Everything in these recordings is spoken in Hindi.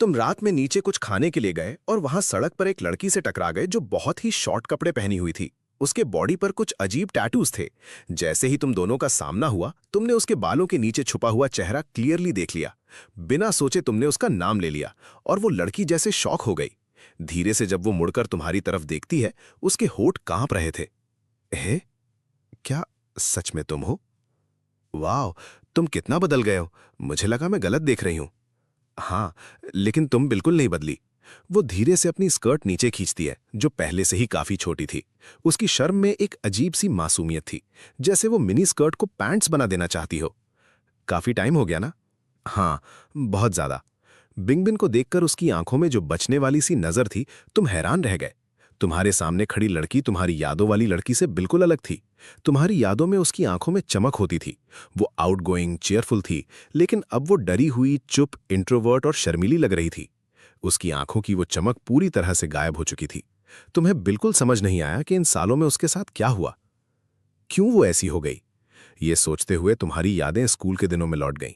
तुम रात में नीचे कुछ खाने के लिए गए और वहां सड़क पर एक लड़की से टकरा गए जो बहुत ही शॉर्ट कपड़े पहनी हुई थी। उसके बॉडी पर कुछ अजीब टैटूज थे। जैसे ही तुम दोनों का सामना हुआ, तुमने उसके बालों के नीचे छुपा हुआ चेहरा क्लियरली देख लिया। बिना सोचे तुमने उसका नाम ले लिया और वो लड़की जैसे शॉक हो गई। धीरे से जब वो मुड़कर तुम्हारी तरफ देखती है, उसके होठ कांप रहे थे। हे, क्या सच में तुम हो? वाह, तुम कितना बदल गए हो। मुझे लगा मैं गलत देख रही हूं। हाँ, लेकिन तुम बिल्कुल नहीं बदली। वो धीरे से अपनी स्कर्ट नीचे खींचती है, जो पहले से ही काफी छोटी थी। उसकी शर्म में एक अजीब सी मासूमियत थी, जैसे वो मिनी स्कर्ट को पैंट्स बना देना चाहती हो। काफी टाइम हो गया ना? हाँ, बहुत ज्यादा। बिंगबिन को देखकर उसकी आंखों में जो बचने वाली सी नजर थी, तुम हैरान रह गए। तुम्हारे सामने खड़ी लड़की तुम्हारी यादों वाली लड़की से बिल्कुल अलग थी। तुम्हारी यादों में उसकी आंखों में चमक होती थी। वो आउटगोइंग, चेयरफुल थी, लेकिन अब वो डरी हुई, चुप, इंट्रोवर्ट और शर्मीली लग रही थी। उसकी आंखों की वो चमक पूरी तरह से गायब हो चुकी थी। तुम्हें बिल्कुल समझ नहीं आया कि इन सालों में उसके साथ क्या हुआ, क्यों वो ऐसी हो गई। ये सोचते हुए तुम्हारी यादें स्कूल के दिनों में लौट गईं।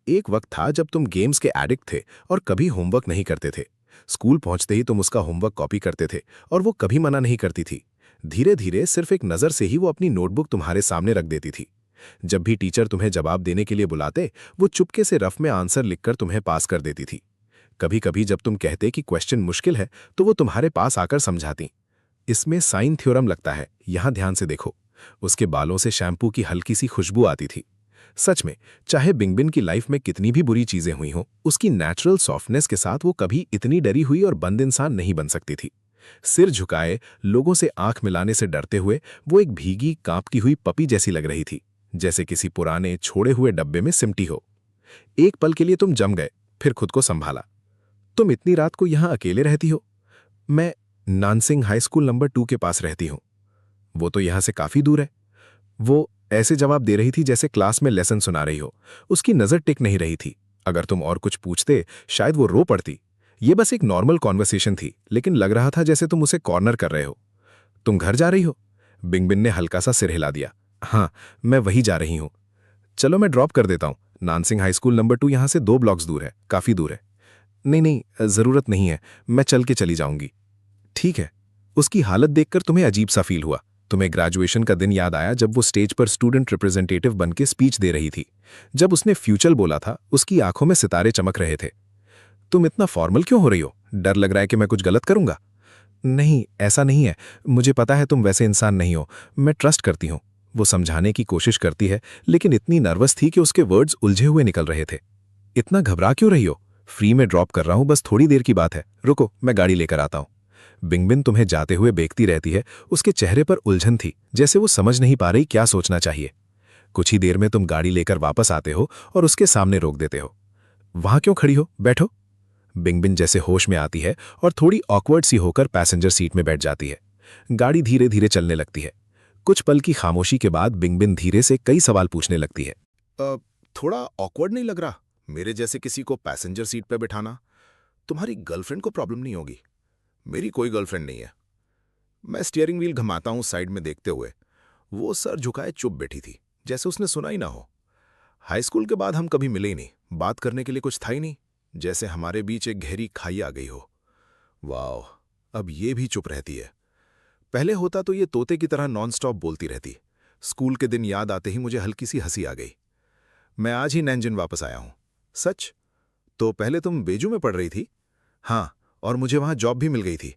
एक वक्त था जब तुम गेम्स के एडिक्ट थे और कभी होमवर्क नहीं करते थे। स्कूल पहुंचते ही तुम उसका होमवर्क कॉपी करते थे और वो कभी मना नहीं करती थी। धीरे धीरे सिर्फ एक नज़र से ही वो अपनी नोटबुक तुम्हारे सामने रख देती थी। जब भी टीचर तुम्हें जवाब देने के लिए बुलाते, वो चुपके से रफ में आंसर लिखकर तुम्हें पास कर देती थी। कभी कभी जब तुम कहते कि क्वेश्चन मुश्किल है, तो वो तुम्हारे पास आकर समझाती। इसमें साइन थ्योरम लगता है, यहां ध्यान से देखो। उसके बालों से शैम्पू की हल्की सी खुशबू आती थी। सच में, चाहे बिंगबिन की लाइफ में कितनी भी बुरी चीजें हुई हों, उसकी नेचुरल सॉफ्टनेस के साथ वो कभी इतनी डरी हुई और बंद इंसान नहीं बन सकती थी। सिर झुकाए, लोगों से आंख मिलाने से डरते हुए वो एक भीगी, कांपती हुई पपी जैसी लग रही थी, जैसे किसी पुराने छोड़े हुए डब्बे में सिमटी हो। एक पल के लिए तुम जम गए, फिर खुद को संभाला। तुम इतनी रात को यहां अकेले रहती हो? मैं नानसिंग हाई स्कूल नंबर 2 के पास रहती हूं। वो तो यहां से काफी दूर है। वो ऐसे जवाब दे रही थी जैसे क्लास में लेसन सुना रही हो। उसकी नजर टिक नहीं रही थी। अगर तुम और कुछ पूछते, शायद वो रो पड़ती। ये बस एक नॉर्मल कॉन्वर्सेशन थी, लेकिन लग रहा था जैसे तुम उसे कॉर्नर कर रहे हो। तुम घर जा रही हो? बिंगबिन ने हल्का सा सिर हिला दिया। हाँ, मैं वही जा रही हूँ। चलो मैं ड्रॉप कर देता हूँ। नानसिंग हाई स्कूल नंबर 2 यहाँ से 2 ब्लॉक्स दूर है, काफी दूर है। नहीं नहीं, जरूरत नहीं है, मैं चल के चली जाऊंगी। ठीक है। उसकी हालत देखकर तुम्हें अजीब सा फील हुआ। तुम्हें ग्रेजुएशन का दिन याद आया जब वो स्टेज पर स्टूडेंट रिप्रेजेंटेटिव बनके स्पीच दे रही थी। जब उसने फ्यूचर बोला था, उसकी आंखों में सितारे चमक रहे थे। तुम इतना फॉर्मल क्यों हो रही हो? डर लग रहा है कि मैं कुछ गलत करूंगा? नहीं, ऐसा नहीं है। मुझे पता है तुम वैसे इंसान नहीं हो। मैं ट्रस्ट करती हूँ। वो समझाने की कोशिश करती है, लेकिन इतनी नर्वस थी कि उसके वर्ड्स उलझे हुए निकल रहे थे। इतना घबरा क्यों रही हो? फ्री में ड्रॉप कर रहा हूं, बस थोड़ी देर की बात है। रुको, मैं गाड़ी लेकर आता हूं। बिंगबिन तुम्हें जाते हुए देखती रहती है। उसके चेहरे पर उलझन थी, जैसे वो समझ नहीं पा रही क्या सोचना चाहिए। कुछ ही देर में तुम गाड़ी लेकर वापस आते हो और उसके सामने रोक देते हो। वहां क्यों खड़ी हो? बैठो। बिंगबिन जैसे होश में आती है और थोड़ी ऑकवर्ड सी होकर पैसेंजर सीट में बैठ जाती है। गाड़ी धीरे धीरे चलने लगती है। कुछ पल की खामोशी के बाद बिंगबिन धीरे से कई सवाल पूछने लगती है। थोड़ा ऑकवर्ड नहीं लग रहा मेरे जैसे किसी को पैसेंजर सीट पर बिठाना? तुम्हारी गर्लफ्रेंड को प्रॉब्लम नहीं होगी? मेरी कोई गर्लफ्रेंड नहीं है। मैं स्टीयरिंग व्हील घुमाता हूं साइड में देखते हुए। वो सर झुकाए चुप बैठी थी, जैसे उसने सुना ही ना हो। हाई स्कूल के बाद हम कभी मिले ही नहीं, बात करने के लिए कुछ था ही नहीं। जैसे हमारे बीच एक गहरी खाई आ गई हो। वाह, अब ये भी चुप रहती है। पहले होता तो ये तोते की तरह नॉनस्टॉप बोलती रहती। स्कूल के दिन याद आते ही मुझे हल्की सी हंसी आ गई। मैं आज ही नैनजिन वापस आया हूं। सच? तो पहले तुम बेजू में पढ़ रही थी? हाँ, और मुझे वहां जॉब भी मिल गई थी।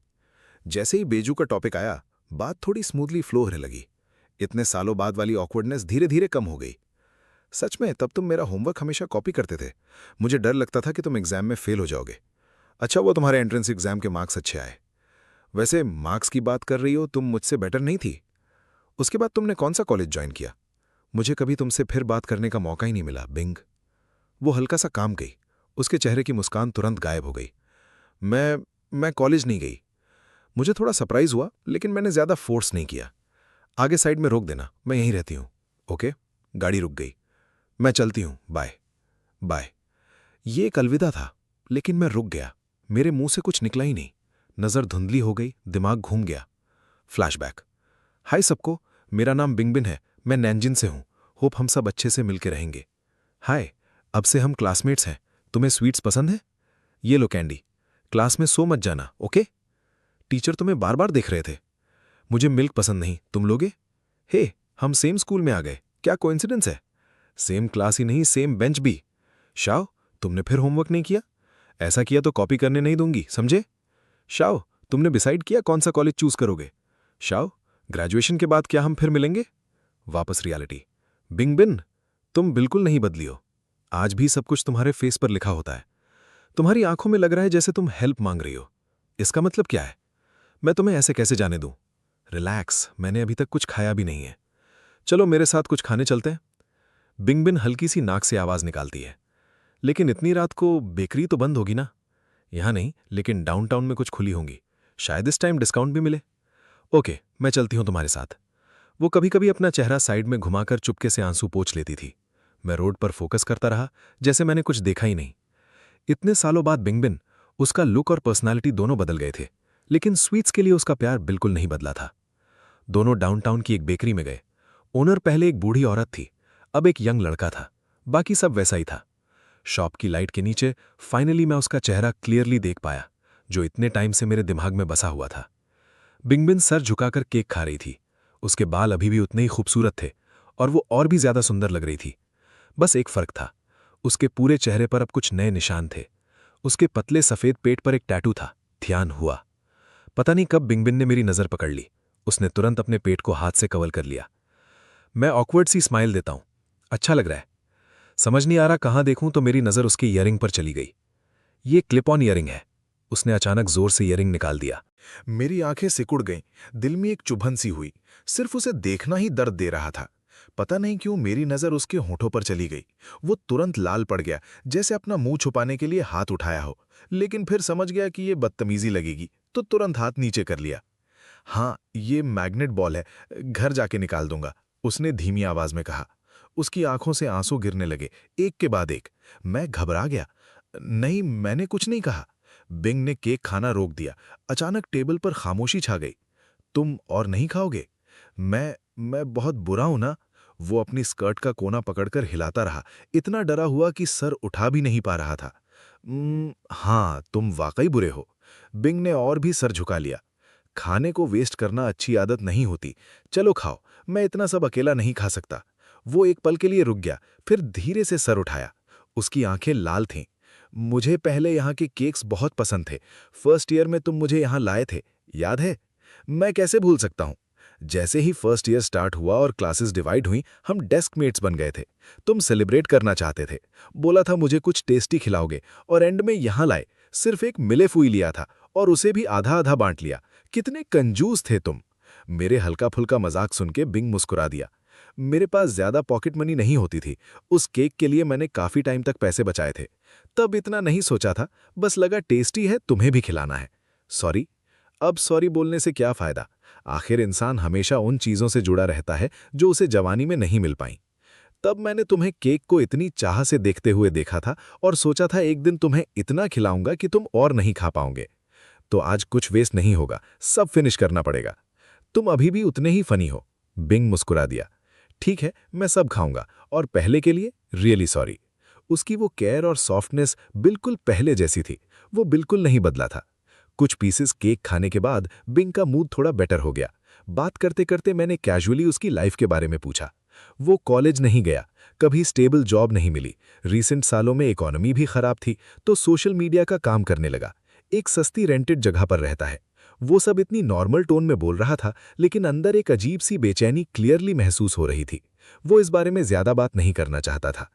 जैसे ही बेजू का टॉपिक आया, बात थोड़ी स्मूथली फ्लो होने लगी। इतने सालों बाद वाली ऑकवर्डनेस धीरे धीरे कम हो गई। सच में, तब तुम मेरा होमवर्क हमेशा कॉपी करते थे। मुझे डर लगता था कि तुम एग्जाम में फेल हो जाओगे। अच्छा, वो तुम्हारे एंट्रेंस एग्जाम के मार्क्स अच्छे आए। वैसे मार्क्स की बात कर रही हो, तुम मुझसे बेटर नहीं थी। उसके बाद तुमने कौन सा कॉलेज ज्वाइन किया? मुझे कभी तुमसे फिर बात करने का मौका ही नहीं मिला, बिंग। वो हल्का सा काम गई। उसके चेहरे की मुस्कान तुरंत गायब हो गई। मैं कॉलेज नहीं गई। मुझे थोड़ा सरप्राइज हुआ, लेकिन मैंने ज्यादा फोर्स नहीं किया। आगे साइड में रोक देना, मैं यहीं रहती हूं। ओके? गाड़ी रुक गई। मैं चलती हूं, बाय। बाय। ये एक अलविदा था, लेकिन मैं रुक गया। मेरे मुंह से कुछ निकला ही नहीं। नजर धुंधली हो गई, दिमाग घूम गया। फ्लैशबैक। हाय सबको, मेरा नाम बिंगबिन है। मैं नैनजिन से हूं। होप हम सब अच्छे से मिलके रहेंगे। हाय, अब से हम क्लासमेट्स हैं। तुम्हें स्वीट्स पसंद है? ये लो कैंडी, क्लास में सो मत जाना, ओके? टीचर तुम्हें बार बार देख रहे थे। मुझे मिल्क पसंद नहीं, तुम लोगे? हे, हम सेम स्कूल में आ गए, क्या कोइंसिडेंस है? सेम क्लास ही नहीं, सेम बेंच भी। शाओ, तुमने फिर होमवर्क नहीं किया? ऐसा किया तो कॉपी करने नहीं दूंगी, समझे? शाओ, तुमने डिसाइड किया कौन सा कॉलेज चूज करोगे? शाओ, ग्रेजुएशन के बाद क्या हम फिर मिलेंगे? वापस रियलिटी। बिंग बिन, तुम बिल्कुल नहीं बदली हो। आज भी सब कुछ तुम्हारे फेस पर लिखा होता है। तुम्हारी आंखों में लग रहा है जैसे तुम हेल्प मांग रही हो। इसका मतलब क्या है? मैं तुम्हें ऐसे कैसे जाने दूं? रिलैक्स, मैंने अभी तक कुछ खाया भी नहीं है। चलो मेरे साथ कुछ खाने चलते हैं। बिंग बिन हल्की सी नाक से आवाज निकालती है। लेकिन इतनी रात को बेकरी तो बंद होगी ना? यहां नहीं, लेकिन डाउनटाउन में कुछ खुली होंगी। शायद इस टाइम डिस्काउंट भी मिले। ओके, मैं चलती हूं तुम्हारे साथ। वो कभी कभी अपना चेहरा साइड में घुमाकर चुपके से आंसू पोंछ लेती थी। मैं रोड पर फोकस करता रहा, जैसे मैंने कुछ देखा ही नहीं। इतने सालों बाद बिंगबिन, उसका लुक और पर्सनालिटी दोनों बदल गए थे, लेकिन स्वीट्स के लिए उसका प्यार बिल्कुल नहीं बदला था। दोनों डाउनटाउन की एक बेकरी में गए। ओनर पहले एक बूढ़ी औरत थी, अब एक यंग लड़का था। बाकी सब वैसा ही था। शॉप की लाइट के नीचे फाइनली मैं उसका चेहरा क्लियरली देख पाया, जो इतने टाइम से मेरे दिमाग में बसा हुआ था। बिंगबिन सर झुकाकर केक खा रही थी। उसके बाल अभी भी उतने ही खूबसूरत थे और वो और भी ज्यादा सुंदर लग रही थी। बस एक फर्क था, उसके पूरे चेहरे पर अब कुछ नए निशान थे। उसके पतले सफेद पेट पर एक टैटू था। ध्यान हुआ। पता नहीं कब बिंगबिन ने मेरी नजर पकड़ ली। उसने तुरंत अपने पेट को हाथ से कवर कर लिया। मैं ऑकवर्ड सी स्माइल देता हूं। अच्छा लग रहा है। समझ नहीं आ रहा कहां देखूं तो मेरी नजर उसके ईयरिंग पर चली गई। ये क्लिप ऑन ईयरिंग है। उसने अचानक जोर से ईयरिंग निकाल दिया। मेरी आंखें सिकुड़ गईं, दिल में एक चुभन सी हुई। सिर्फ उसे देखना ही दर्द दे रहा था। पता नहीं क्यों मेरी नजर उसके होठों पर चली गई। वो तुरंत लाल पड़ गया, जैसे अपना मुंह छुपाने के लिए हाथ उठाया हो। लेकिन फिर समझ गया कि ये बदतमीजी लगेगी, तो तुरंत हाथ नीचे कर लिया। हाँ, ये मैग्नेट बॉल है, घर जाके निकाल दूंगा, उसने धीमी आवाज में कहा। उसकी आंखों से आंसू गिरने लगे, एक के बाद एक। मैं घबरा गया। नहीं, मैंने कुछ नहीं कहा। बिंग ने केक खाना रोक दिया। अचानक टेबल पर खामोशी छा गई। तुम और नहीं खाओगे? मैं बहुत बुरा हूं ना? वो अपनी स्कर्ट का कोना पकड़कर हिलाता रहा, इतना डरा हुआ कि सर उठा भी नहीं पा रहा था। हाँ, तुम वाकई बुरे हो। बिंग ने और भी सर झुका लिया। खाने को वेस्ट करना अच्छी आदत नहीं होती। चलो खाओ, मैं इतना सब अकेला नहीं खा सकता। वो एक पल के लिए रुक गया, फिर धीरे से सर उठाया। उसकी आंखें लाल थीं। मुझे पहले यहाँ के केक्स बहुत पसंद थे। फर्स्ट ईयर में तुम मुझे यहाँ लाए थे, याद है? मैं कैसे भूल सकता हूँ। जैसे ही फर्स्ट ईयर स्टार्ट हुआ और क्लासेस डिवाइड हुई, हम डेस्क मेट्स बन गए थे। तुम सेलिब्रेट करना चाहते थे, बोला था मुझे कुछ टेस्टी खिलाओगे, और एंड में यहाँ लाए। सिर्फ एक मिले फुई लिया था और उसे भी आधा आधा बांट लिया। कितने कंजूस थे तुम। मेरे हल्का फुल्का मजाक सुन के बिंग मुस्कुरा दिया। मेरे पास ज्यादा पॉकेट मनी नहीं होती थी। उस केक के लिए मैंने काफी टाइम तक पैसे बचाए थे। तब इतना नहीं सोचा था, बस लगा टेस्टी है, तुम्हें भी खिलाना है। सॉरी। अब सॉरी बोलने से क्या फायदा? आखिर इंसान हमेशा उन चीजों से जुड़ा रहता है जो उसे जवानी में नहीं मिल पाई। तब मैंने तुम्हें केक को इतनी चाह से देखते हुए देखा था और सोचा था एक दिन तुम्हें इतना खिलाऊंगा कि तुम और नहीं खा पाओगे। तो आज कुछ वेस्ट नहीं होगा, सब फिनिश करना पड़ेगा। तुम अभी भी उतने ही फनी हो। बिंग मुस्कुरा दिया। ठीक है, मैं सब खाऊंगा, और पहले के लिए रियली सॉरी। उसकी वो केयर और सॉफ्टनेस बिल्कुल पहले जैसी थी। वो बिल्कुल नहीं बदला था। कुछ पीसेस केक खाने के बाद बिंग का मूड थोड़ा बेटर हो गया। बात करते करते मैंने कैजुअली उसकी लाइफ के बारे में पूछा। वो कॉलेज नहीं गया, कभी स्टेबल जॉब नहीं मिली, रिसेंट सालों में इकोनॉमी भी खराब थी, तो सोशल मीडिया का काम करने लगा। एक सस्ती रेंटेड जगह पर रहता है। वो सब इतनी नॉर्मल टोन में बोल रहा था, लेकिन अंदर एक अजीब सी बेचैनी क्लियरली महसूस हो रही थी। वो इस बारे में ज्यादा बात नहीं करना चाहता था।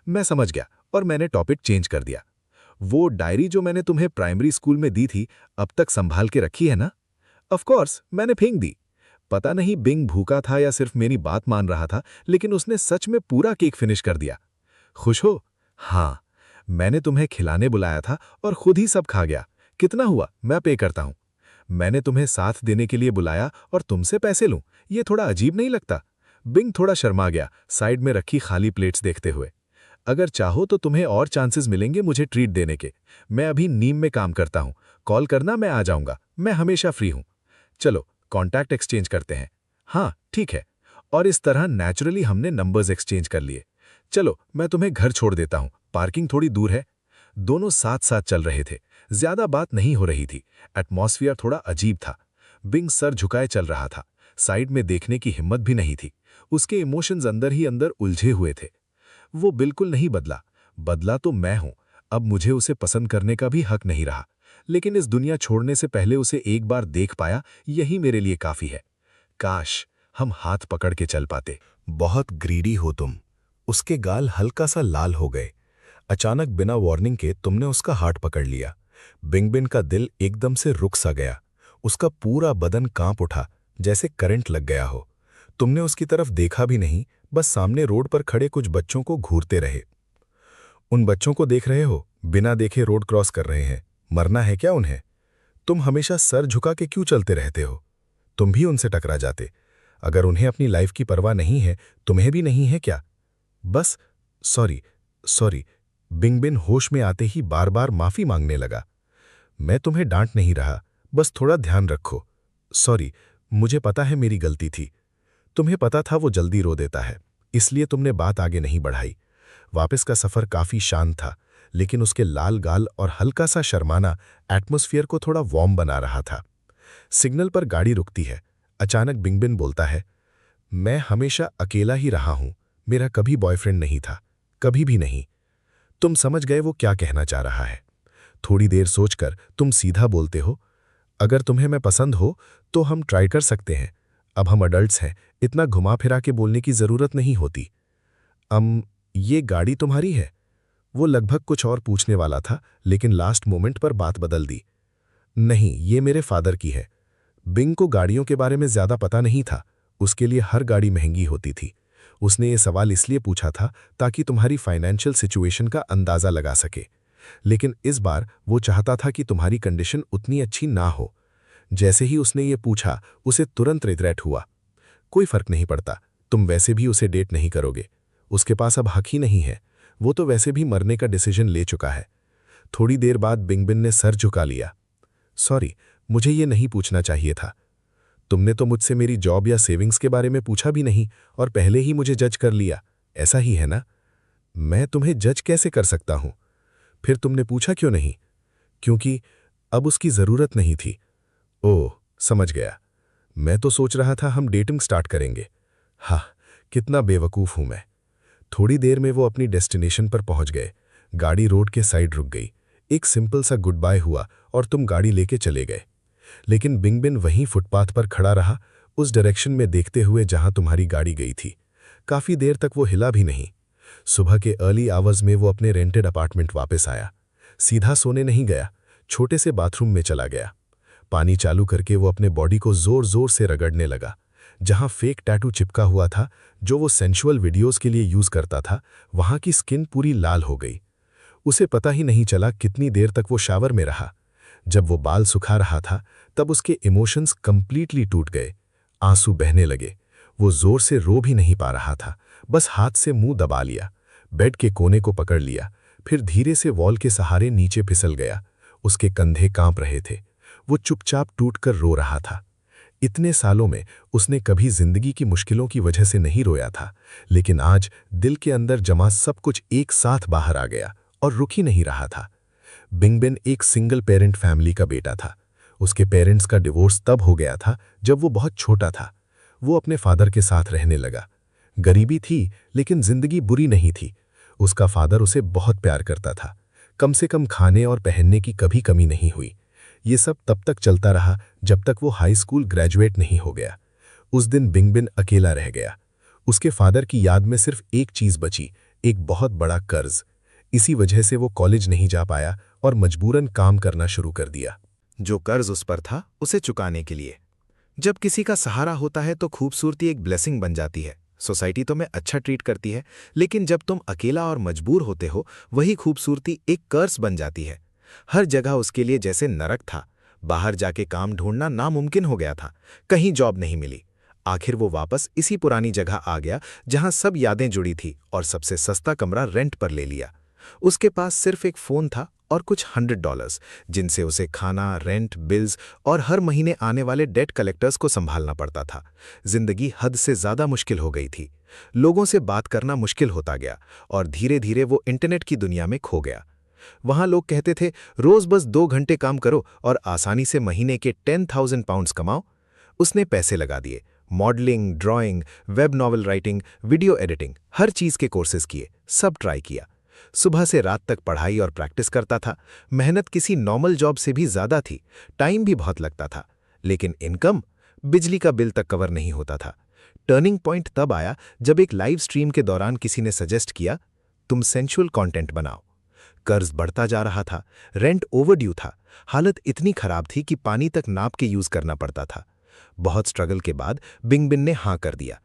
मैं समझ गया और मैंने टॉपिक चेंज कर दिया। वो डायरी जो मैंने तुम्हें प्राइमरी स्कूल में दी थी, अब तक संभाल के रखी है ना? ऑफ कोर्स, मैंने फेंक दी। पता नहीं बिंग भूखा था या सिर्फ मेरी बात मान रहा था, लेकिन उसने सच में पूरा केक फिनिश कर दिया। खुश हो? हाँ, मैंने तुम्हें खिलाने बुलाया था और खुद ही सब खा गया। कितना हुआ? मैं पे करता हूं। मैंने तुम्हें साथ देने के लिए बुलाया और तुमसे पैसे लूं, ये थोड़ा अजीब नहीं लगता? बिंग थोड़ा शर्मा गया, साइड में रखी खाली प्लेट्स देखते हुए। अगर चाहो तो तुम्हें और चांसेस मिलेंगे मुझे ट्रीट देने के। मैं अभी नीम में काम करता हूं, कॉल करना, मैं आ जाऊंगा। मैं हमेशा फ्री हूं। चलो कॉन्टैक्ट एक्सचेंज करते हैं। हाँ ठीक है। और इस तरह नेचुरली हमने नंबर्स एक्सचेंज कर लिए। चलो मैं तुम्हें घर छोड़ देता हूं, पार्किंग थोड़ी दूर है। दोनों साथ साथ चल रहे थे। ज्यादा बात नहीं हो रही थी। एटमॉस्फियर थोड़ा अजीब था। बिंग सर झुकाए चल रहा था। साइड में देखने की हिम्मत भी नहीं थी। उसके इमोशंस अंदर ही अंदर उलझे हुए थे। वो बिल्कुल नहीं बदला। बदला तो मैं हूं। अब मुझे उसे पसंद करने का भी हक नहीं रहा। लेकिन इस दुनिया छोड़ने से पहले उसे एक बार देख पाया, यही मेरे लिए काफी है। काश हम हाथ पकड़ के चल पाते। बहुत ग्रीडी हो तुम। उसके गाल हल्का सा लाल हो गए। अचानक बिना वार्निंग के तुमने उसका हाथ पकड़ लिया। बिंगबिन का दिल एकदम से रुक सा गया। उसका पूरा बदन कांप उठा, जैसे करंट लग गया हो। तुमने उसकी तरफ देखा भी नहीं, बस सामने रोड पर खड़े कुछ बच्चों को घूरते रहे। उन बच्चों को देख रहे हो, बिना देखे रोड क्रॉस कर रहे हैं। मरना है क्या उन्हें? तुम हमेशा सर झुका के क्यों चलते रहते हो? तुम भी उनसे टकरा जाते। अगर उन्हें अपनी लाइफ की परवाह नहीं है, तुम्हें भी नहीं है क्या? बस सॉरी। बिंगबिन होश में आते ही बार बार माफी मांगने लगा। मैं तुम्हें डांट नहीं रहा, बस थोड़ा ध्यान रखो। सॉरी, मुझे पता है मेरी गलती थी। तुम्हें पता था वो जल्दी रो देता है, इसलिए तुमने बात आगे नहीं बढ़ाई। वापस का सफर काफी शांत था, लेकिन उसके लाल गाल और हल्का सा शर्माना एटमॉस्फेयर को थोड़ा वार्म बना रहा था। सिग्नल पर गाड़ी रुकती है। अचानक बिंगबिन बोलता है, मैं हमेशा अकेला ही रहा हूं। मेरा कभी बॉयफ्रेंड नहीं था, कभी भी नहीं। तुम समझ गए वो क्या कहना चाह रहा है। थोड़ी देर सोचकर तुम सीधा बोलते हो, अगर तुम्हें मैं पसंद हो तो हम ट्राई कर सकते हैं। अब हम अडल्ट्स हैं, इतना घुमा फिरा के बोलने की जरूरत नहीं होती। ये गाड़ी तुम्हारी है? वो लगभग कुछ और पूछने वाला था, लेकिन लास्ट मोमेंट पर बात बदल दी। नहीं, ये मेरे फादर की है। बिंग को गाड़ियों के बारे में ज्यादा पता नहीं था। उसके लिए हर गाड़ी महंगी होती थी। उसने ये सवाल इसलिए पूछा था ताकि तुम्हारी फाइनेंशियल सिचुएशन का अंदाजा लगा सके। लेकिन इस बार वो चाहता था कि तुम्हारी कंडीशन उतनी अच्छी ना हो। जैसे ही उसने ये पूछा, उसे तुरंत रिग्रेट हुआ। कोई फर्क नहीं पड़ता, तुम वैसे भी उसे डेट नहीं करोगे। उसके पास अब हक ही नहीं है। वो तो वैसे भी मरने का डिसीजन ले चुका है। थोड़ी देर बाद बिंगबिन ने सर झुका लिया। सॉरी, मुझे ये नहीं पूछना चाहिए था। तुमने तो मुझसे मेरी जॉब या सेविंग्स के बारे में पूछा भी नहीं और पहले ही मुझे जज कर लिया। ऐसा ही है ना? मैं तुम्हें जज कैसे कर सकता हूं? फिर तुमने पूछा क्यों नहीं? क्योंकि अब उसकी जरूरत नहीं थी। ओह, समझ गया। मैं तो सोच रहा था हम डेटिंग स्टार्ट करेंगे। हाँ, कितना बेवकूफ हूं मैं। थोड़ी देर में वो अपनी डेस्टिनेशन पर पहुंच गए। गाड़ी रोड के साइड रुक गई। एक सिंपल सा गुड बाय हुआ और तुम गाड़ी लेके चले गए। लेकिन बिंगबिन वहीं फुटपाथ पर खड़ा रहा, उस डायरेक्शन में देखते हुए जहां तुम्हारी गाड़ी गई थी। काफी देर तक वो हिला भी नहीं। सुबह के अर्ली आवर्स में वो अपने रेंटेड अपार्टमेंट वापस आया। सीधा सोने नहीं गया, छोटे से बाथरूम में चला गया। पानी चालू करके वो अपने बॉडी को जोर जोर से रगड़ने लगा। जहां फेक टैटू चिपका हुआ था, जो वो सेंशुअल वीडियोस के लिए यूज करता था, वहां की स्किन पूरी लाल हो गई। उसे पता ही नहीं चला कितनी देर तक वो शावर में रहा। जब वो बाल सुखा रहा था, तब उसके इमोशंस कंप्लीटली टूट गए। आंसू बहने लगे। वो जोर से रो भी नहीं पा रहा था, बस हाथ से मुंह दबा लिया। बेड के कोने को पकड़ लिया, फिर धीरे से वॉल के सहारे नीचे फिसल गया। उसके कंधे कांप रहे थे। वो चुपचाप टूटकर रो रहा था। इतने सालों में उसने कभी जिंदगी की मुश्किलों की वजह से नहीं रोया था, लेकिन आज दिल के अंदर जमा सब कुछ एक साथ बाहर आ गया और रुक ही नहीं रहा था। बिंगबिन एक सिंगल पेरेंट फैमिली का बेटा था। उसके पेरेंट्स का डिवोर्स तब हो गया था जब वो बहुत छोटा था। वो अपने फादर के साथ रहने लगा। गरीबी थी, लेकिन जिंदगी बुरी नहीं थी। उसका फादर उसे बहुत प्यार करता था। कम से कम खाने और पहनने की कभी कमी नहीं हुई। ये सब तब तक चलता रहा जब तक वो हाई स्कूल ग्रेजुएट नहीं हो गया। उस दिन बिंगबिन अकेला रह गया। उसके फादर की याद में सिर्फ एक चीज बची, एक बहुत बड़ा कर्ज। इसी वजह से वो कॉलेज नहीं जा पाया और मजबूरन काम करना शुरू कर दिया। जो कर्ज उस पर था, उसे चुकाने के लिए। जब किसी का सहारा होता है तो खूबसूरती एक ब्लेसिंग बन जाती है। सोसाइटी तुम्हें अच्छा ट्रीट करती है, लेकिन जब तुम अकेला और मजबूर होते हो, वही खूबसूरती एक कर्ज बन जाती है। हर जगह उसके लिए जैसे नरक था। बाहर जाके काम ढूंढना नामुमकिन हो गया था। कहीं जॉब नहीं मिली। आखिर वो वापस इसी पुरानी जगह आ गया जहां सब यादें जुड़ी थी और सबसे सस्ता कमरा रेंट पर ले लिया। उसके पास सिर्फ एक फोन था और कुछ $100, जिनसे उसे खाना, रेंट, बिल्स और हर महीने आने वाले डेट कलेक्टर्स को संभालना पड़ता था। जिंदगी हद से ज्यादा मुश्किल हो गई थी। लोगों से बात करना मुश्किल होता गया और धीरे धीरे वो इंटरनेट की दुनिया में खो गया। वहां लोग कहते थे रोज बस 2 घंटे काम करो और आसानी से महीने के 10,000 पाउंड्स कमाओ। उसने पैसे लगा दिए, modelling, drawing, web novel writing, video editing, हर चीज के कोर्सेज किए, सब ट्राई किया। सुबह से रात तक पढ़ाई और प्रैक्टिस करता था। मेहनत किसी नॉर्मल जॉब से भी ज्यादा थी, टाइम भी बहुत लगता था, लेकिन इनकम बिजली का बिल तक कवर नहीं होता था। टर्निंग पॉइंट तब आया जब एक लाइव स्ट्रीम के दौरान किसी ने सजेस्ट किया, तुम सेंसुअल कंटेंट बनाओ। कर्ज बढ़ता जा रहा था, रेंट ओवरड्यू था, हालत इतनी खराब थी कि पानी तक नाप के यूज करना पड़ता था। बहुत स्ट्रगल के बाद बिंगबिन ने हां कर दिया।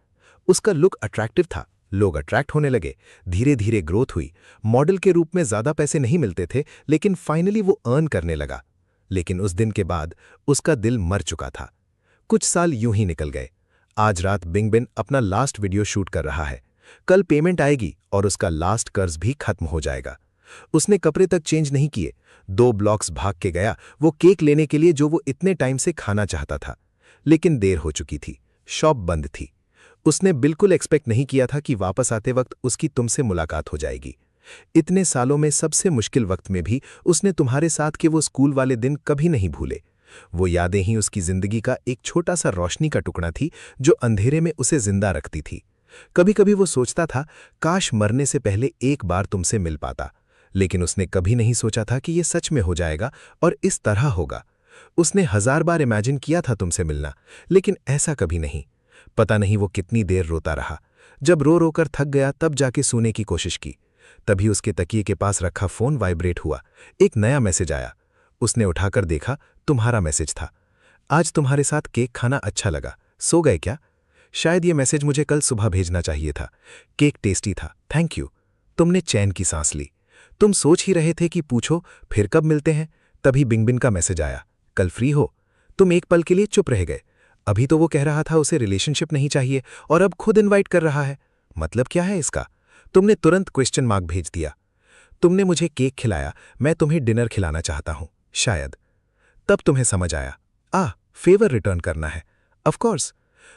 उसका लुक अट्रैक्टिव था, लोग अट्रैक्ट होने लगे, धीरे धीरे ग्रोथ हुई। मॉडल के रूप में ज्यादा पैसे नहीं मिलते थे, लेकिन फाइनली वो अर्न करने लगा। लेकिन उस दिन के बाद उसका दिल मर चुका था। कुछ साल यूं ही निकल गए। आज रात बिंगबिन अपना लास्ट वीडियो शूट कर रहा है। कल पेमेंट आएगी और उसका लास्ट कर्ज भी खत्म हो जाएगा। उसने कपड़े तक चेंज नहीं किए, 2 ब्लॉक्स भाग के गया वो केक लेने के लिए जो वो इतने टाइम से खाना चाहता था। लेकिन देर हो चुकी थी, शॉप बंद थी। उसने बिल्कुल एक्सपेक्ट नहीं किया था कि वापस आते वक्त उसकी तुमसे मुलाकात हो जाएगी। इतने सालों में सबसे मुश्किल वक्त में भी उसने तुम्हारे साथ के वो स्कूल वाले दिन कभी नहीं भूले। वो यादें ही उसकी जिंदगी का एक छोटा सा रोशनी का टुकड़ा थी जो अंधेरे में उसे जिंदा रखती थी। कभी कभी वो सोचता था काश मरने से पहले एक बार तुमसे मिल पाता, लेकिन उसने कभी नहीं सोचा था कि ये सच में हो जाएगा और इस तरह होगा। उसने 1000 बार इमेजिन किया था तुमसे मिलना, लेकिन ऐसा कभी नहीं। पता नहीं वो कितनी देर रोता रहा। जब रो रोकर थक गया तब जाके सोने की कोशिश की। तभी उसके तकिए के पास रखा फोन वाइब्रेट हुआ। एक नया मैसेज आया। उसने उठाकर देखा, तुम्हारा मैसेज था। आज तुम्हारे साथ केक खाना अच्छा लगा, सो गए क्या? शायद ये मैसेज मुझे कल सुबह भेजना चाहिए था। केक टेस्टी था, थैंक यू। तुमने चैन की सांस ली। तुम सोच ही रहे थे कि पूछो फिर कब मिलते हैं, तभी बिंगबिन का मैसेज आया, कल फ्री हो? तुम एक पल के लिए चुप रह गए। अभी तो वो कह रहा था उसे रिलेशनशिप नहीं चाहिए और अब खुद इनवाइट कर रहा है। मतलब क्या है इसका? तुमने तुरंत क्वेश्चन मार्क भेज दिया। तुमने मुझे केक खिलाया, मैं तुम्हें डिनर खिलाना चाहता हूं, शायद। तब तुम्हें समझ आया, फेवर रिटर्न करना है। Of course.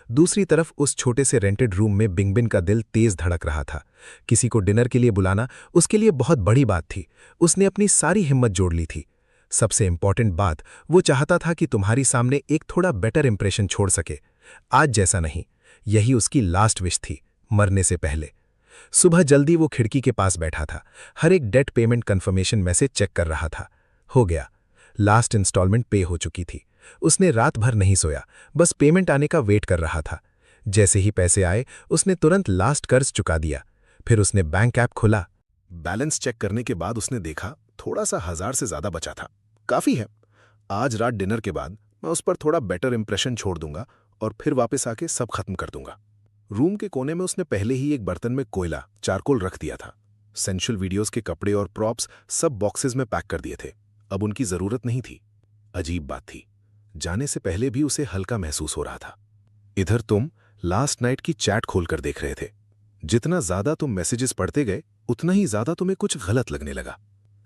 दूसरी तरफ उस छोटे से रेंटेड रूम में बिंगबिन का दिल तेज धड़क रहा था। किसी को डिनर के लिए बुलाना उसके लिए बहुत बड़ी बात थी। उसने अपनी सारी हिम्मत जोड़ ली थी। सबसे इंपॉर्टेंट बात, वो चाहता था कि तुम्हारी सामने एक थोड़ा बेटर इंप्रेशन छोड़ सके। आज जैसा नहीं, यही उसकी लास्ट विश थी, मरने से पहले। सुबह जल्दी वो खिड़की के पास बैठा था, हर एक date payment confirmation message check कर रहा था। हो गया, लास्ट इंस्टॉलमेंट पे हो चुकी थी। उसने रात भर नहीं सोया, बस पेमेंट आने का वेट कर रहा था। जैसे ही पैसे आए उसने तुरंत लास्ट कर्ज चुका दिया। फिर उसने बैंक ऐप खोला। बैलेंस चेक करने के बाद उसने देखा थोड़ा सा 1000 से ज्यादा बचा था। काफी है। आज रात डिनर के बाद मैं उस पर थोड़ा बेटर इंप्रेशन छोड़ दूंगा और फिर वापस आके सब खत्म कर दूंगा। रूम के कोने में उसने पहले ही एक बर्तन में कोयला, चारकोल रख दिया था। सेंशुअल वीडियोस के कपड़े और प्रॉप्स सब बॉक्सेस में पैक कर दिए थे। अब उनकी जरूरत नहीं थी। अजीब बात थी, जाने से पहले भी उसे हल्का महसूस हो रहा था। इधर तुम लास्ट नाइट की चैट खोलकर देख रहे थे। जितना ज्यादा तुम मैसेजेस पढ़ते गए उतना ही ज्यादा तुम्हें कुछ गलत लगने लगा।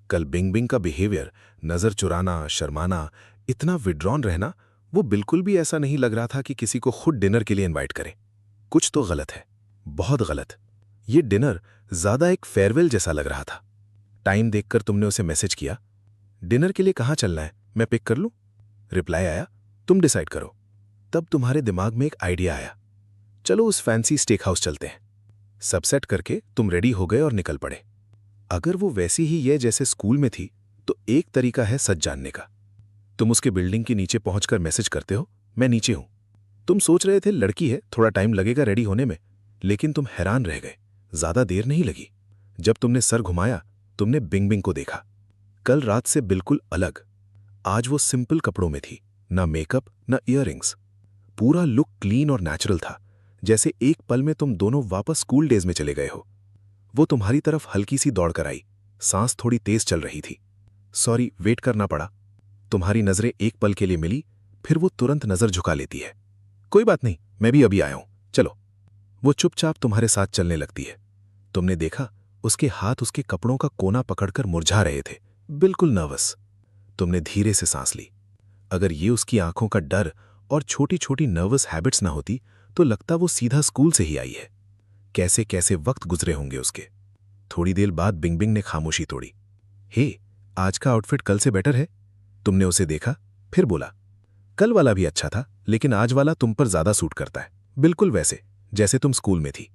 कल बिंगबिंग का बिहेवियर, नजर चुराना, शर्माना, इतना विड्रॉन रहना, वो बिल्कुल भी ऐसा नहीं लग रहा था कि किसी को खुद डिनर के लिए इनवाइट करे। कुछ तो गलत है, बहुत गलत। ये डिनर ज्यादा एक फेयरवेल जैसा लग रहा था। टाइम देखकर तुमने उसे मैसेज किया, डिनर के लिए कहाँ चलना है, मैं पिक कर लूं? रिप्लाई आया, तुम डिसाइड करो। तब तुम्हारे दिमाग में एक आइडिया आया, चलो उस फैंसी स्टेक हाउस चलते हैं। सब सेट करके तुम रेडी हो गए और निकल पड़े। अगर वो वैसी ही ये जैसे स्कूल में थी तो एक तरीका है सच जानने का। तुम उसके बिल्डिंग के नीचे पहुंचकर मैसेज करते हो, मैं नीचे हूं। तुम सोच रहे थे लड़की है, थोड़ा टाइम लगेगा रेडी होने में, लेकिन तुम हैरान रह गए, ज्यादा देर नहीं लगी। जब तुमने सर घुमाया तुमने बिंगबिंग को देखा। कल रात से बिल्कुल अलग। आज वो सिंपल कपड़ों में थी, ना मेकअप ना ईयररिंग्स। पूरा लुक क्लीन और नेचुरल था, जैसे एक पल में तुम दोनों वापस स्कूल डेज में चले गए हो। वो तुम्हारी तरफ हल्की सी दौड़कर आई, सांस थोड़ी तेज चल रही थी। सॉरी, वेट करना पड़ा। तुम्हारी नजरें एक पल के लिए मिली, फिर वो तुरंत नजर झुका लेती है। कोई बात नहीं, मैं भी अभी आया हूं, चलो। वो चुपचाप तुम्हारे साथ चलने लगती है। तुमने देखा उसके हाथ उसके कपड़ों का कोना पकड़कर मुरझा रहे थे, बिल्कुल नर्वस। तुमने धीरे से सांस ली। अगर ये उसकी आंखों का डर और छोटी छोटी नर्वस हैबिट्स ना होती तो लगता वो सीधा स्कूल से ही आई है। कैसे कैसे वक्त गुजरे होंगे उसके। थोड़ी देर बाद बिंगबिंग ने खामोशी तोड़ी। हे, आज का आउटफिट कल से बेटर है। तुमने उसे देखा, फिर बोला, कल वाला भी अच्छा था, लेकिन आज वाला तुम पर ज्यादा सूट करता है। बिल्कुल वैसे जैसे तुम स्कूल में थी।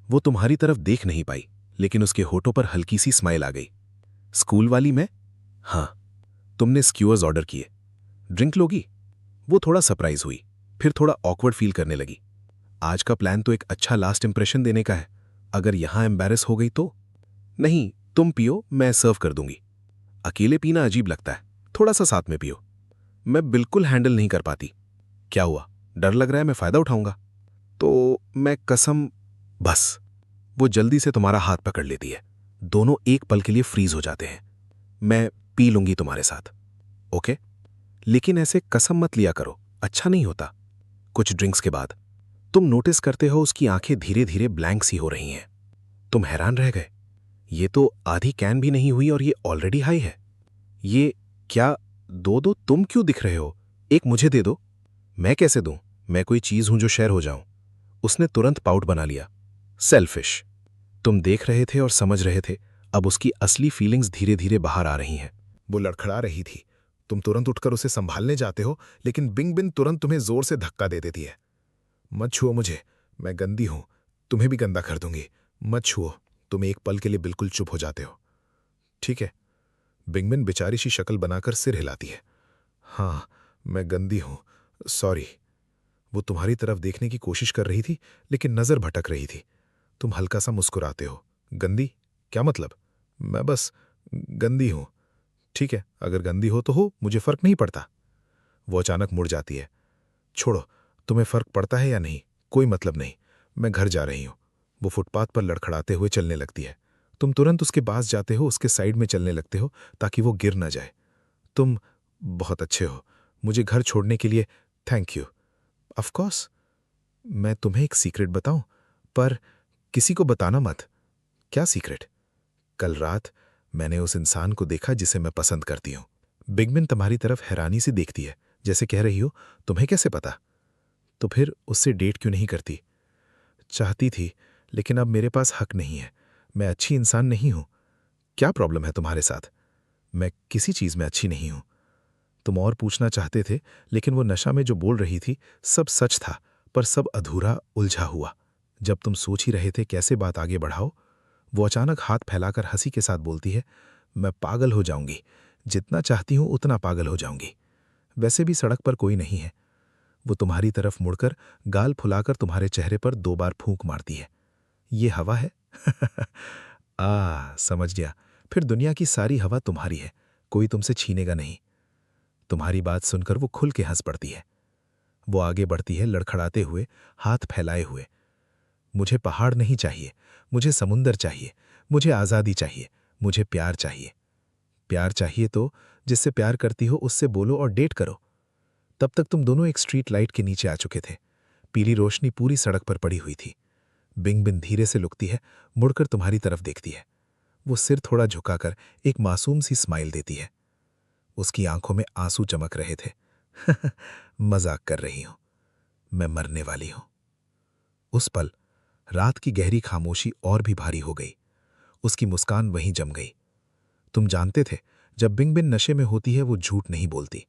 वो तुम्हारी तरफ देख नहीं पाई, लेकिन उसके होठों पर हल्की सी स्माइल आ गई। स्कूल वाली मैं? हाँ। तुमने स्क्यूअर्स ऑर्डर किए। ड्रिंक लोगी? वो थोड़ा सरप्राइज हुई, फिर थोड़ा ऑकवर्ड फील करने लगी। आज का प्लान तो एक अच्छा लास्ट इंप्रेशन देने का है। अगर यहां एम्बैरेस हो गई तो? नहीं, तुम पियो, मैं सर्व कर दूंगी। अकेले पीना अजीब लगता है, थोड़ा सा साथ में पियो। मैं बिल्कुल हैंडल नहीं कर पाती। क्या हुआ, डर लग रहा है मैं फायदा उठाऊंगा? तो मैं कसम। बस। वो जल्दी से तुम्हारा हाथ पकड़ लेती है। दोनों एक पल के लिए फ्रीज हो जाते हैं। मैं पी लूंगी तुम्हारे साथ, ओके? लेकिन ऐसे कसम मत लिया करो, अच्छा नहीं होता। कुछ ड्रिंक्स के बाद तुम नोटिस करते हो उसकी आंखें धीरे धीरे ब्लैंक सी हो रही हैं। तुम हैरान रह गए। ये तो आधी कैन भी नहीं हुई और ये ऑलरेडी हाई है। ये क्या? दो दो, तुम क्यों दिख रहे हो? एक मुझे दे दो। मैं कैसे दूं? मैं कोई चीज हूं जो शेयर हो जाऊं? उसने तुरंत पाउट बना लिया। सेल्फिश। तुम देख रहे थे और समझ रहे थे, अब उसकी असली फीलिंग्स धीरे धीरे बाहर आ रही हैं। वो लड़खड़ा रही थी। तुम तुरंत उठकर उसे संभालने जाते हो, लेकिन बिंग बिन तुरंत तुम्हें जोर से धक्का दे देती है। मत छुओ मुझे, मैं गंदी हूं, तुम्हें भी गंदा कर दूंगी। मत छुओ। तुम एक पल के लिए बिल्कुल चुप हो जाते हो। ठीक है। बिंगबिन बेचारी सी शक्ल बनाकर सिर हिलाती है। हाँ, मैं गंदी हूं, सॉरी। वो तुम्हारी तरफ देखने की कोशिश कर रही थी, लेकिन नजर भटक रही थी। तुम हल्का सा मुस्कुराते हो। गंदी? क्या मतलब? मैं बस गंदी हूं। ठीक है, अगर गंदी हो तो हो, मुझे फर्क नहीं पड़ता। वो अचानक मुड़ जाती है। छोड़ो, तुम्हें फर्क पड़ता है या नहीं, कोई मतलब नहीं। मैं घर जा रही हूं। वो फुटपाथ पर लड़खड़ाते हुए चलने लगती है। तुम तुरंत उसके पास जाते हो, उसके साइड में चलने लगते हो ताकि वो गिर ना जाए। तुम बहुत अच्छे हो। मुझे घर छोड़ने के लिए थैंक यू। Of course. मैं तुम्हें एक सीक्रेट बताऊं, पर किसी को बताना मत। क्या सीक्रेट? कल रात मैंने उस इंसान को देखा जिसे मैं पसंद करती हूं। बिगमिन तुम्हारी तरफ हैरानी से देखती है, जैसे कह रही हो, तुम्हें कैसे पता? तो फिर उससे डेट क्यों नहीं करती? चाहती थी, लेकिन अब मेरे पास हक नहीं है। मैं अच्छी इंसान नहीं हूं। क्या प्रॉब्लम है तुम्हारे साथ? मैं किसी चीज में अच्छी नहीं हूं। तुम और पूछना चाहते थे, लेकिन वो नशा में जो बोल रही थी सब सच था, पर सब अधूरा, उलझा हुआ। जब तुम सोच ही रहे थे कैसे बात आगे बढ़ाओ, वो अचानक हाथ फैलाकर हंसी के साथ बोलती है, मैं पागल हो जाऊंगी। जितना चाहती हूं उतना पागल हो जाऊंगी। वैसे भी सड़क पर कोई नहीं है। वो तुम्हारी तरफ मुड़कर गाल फुलाकर तुम्हारे चेहरे पर 2 बार फूंक मारती है। ये हवा है? समझ गया। फिर दुनिया की सारी हवा तुम्हारी है, कोई तुमसे छीनेगा नहीं। तुम्हारी बात सुनकर वो खुल के हंस पड़ती है। वो आगे बढ़ती है, लड़खड़ाते हुए, हाथ फैलाए हुए। मुझे पहाड़ नहीं चाहिए, मुझे समुंदर चाहिए, मुझे आज़ादी चाहिए, मुझे प्यार चाहिए। प्यार चाहिए तो जिससे प्यार करती हो उससे बोलो और डेट करो। तब तक तुम दोनों एक स्ट्रीट लाइट के नीचे आ चुके थे। पीली रोशनी पूरी सड़क पर पड़ी हुई थी। बिंग बिन धीरे से लुकती है, मुड़कर तुम्हारी तरफ देखती है। वो सिर थोड़ा झुकाकर एक मासूम सी स्माइल देती है। उसकी आंखों में आंसू चमक रहे थे। मजाक कर रही हूं, मैं मरने वाली हूं। उस पल रात की गहरी खामोशी और भी भारी हो गई। उसकी मुस्कान वहीं जम गई। तुम जानते थे, जब बिंग बिन नशे में होती है वो झूठ नहीं बोलती।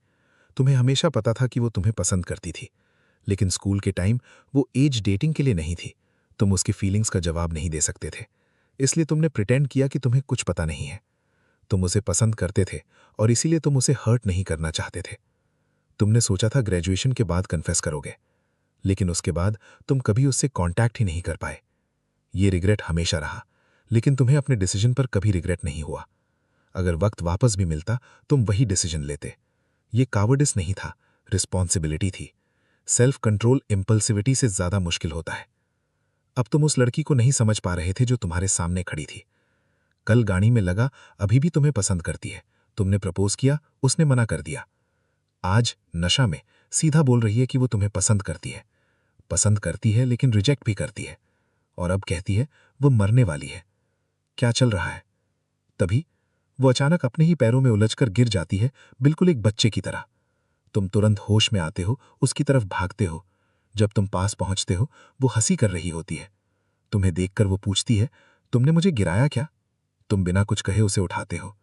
तुम्हें हमेशा पता था कि वो तुम्हें पसंद करती थी, लेकिन स्कूल के टाइम वो एज डेटिंग के लिए नहीं थी। तुम उसकी फीलिंग्स का जवाब नहीं दे सकते थे, इसलिए तुमने प्रिटेंड किया कि तुम्हें कुछ पता नहीं है। तुम उसे पसंद करते थे और इसीलिए तुम उसे हर्ट नहीं करना चाहते थे। तुमने सोचा था ग्रेजुएशन के बाद कन्फेस करोगे, लेकिन उसके बाद तुम कभी उससे कांटेक्ट ही नहीं कर पाए। ये रिग्रेट हमेशा रहा, लेकिन तुम्हें अपने डिसीजन पर कभी रिग्रेट नहीं हुआ। अगर वक्त वापस भी मिलता तुम वही डिसीजन लेते। ये कावर्डिस नहीं था, रिस्पॉन्सिबिलिटी थी। सेल्फ कंट्रोल इम्पल्सिविटी से ज्यादा मुश्किल होता है। अब तुम उस लड़की को नहीं समझ पा रहे थे जो तुम्हारे सामने खड़ी थी। कल गाड़ी में लगा अभी भी तुम्हें पसंद करती है। तुमने प्रपोज किया, उसने मना कर दिया। आज नशा में सीधा बोल रही है कि वो तुम्हें पसंद करती है लेकिन रिजेक्ट भी करती है। और अब कहती है वो मरने वाली है। क्या चल रहा है? तभी वो अचानक अपने ही पैरों में उलझकर गिर जाती है, बिल्कुल एक बच्चे की तरह। तुम तुरंत होश में आते हो, उसकी तरफ भागते हो। जब तुम पास पहुंचते हो वो हंसी कर रही होती है। तुम्हें देखकर वो पूछती है, तुमने मुझे गिराया क्या? तुम बिना कुछ कहे उसे उठाते हो।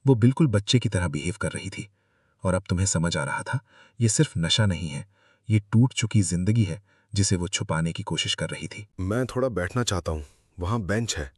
वो बिल्कुल बच्चे की तरह बिहेव कर रही थी। और अब तुम्हें समझ आ रहा था, ये सिर्फ नशा नहीं है, ये टूट चुकी जिंदगी है जिसे वो छुपाने की कोशिश कर रही थी। मैं थोड़ा बैठना चाहता हूँ, वहाँ बेंच है,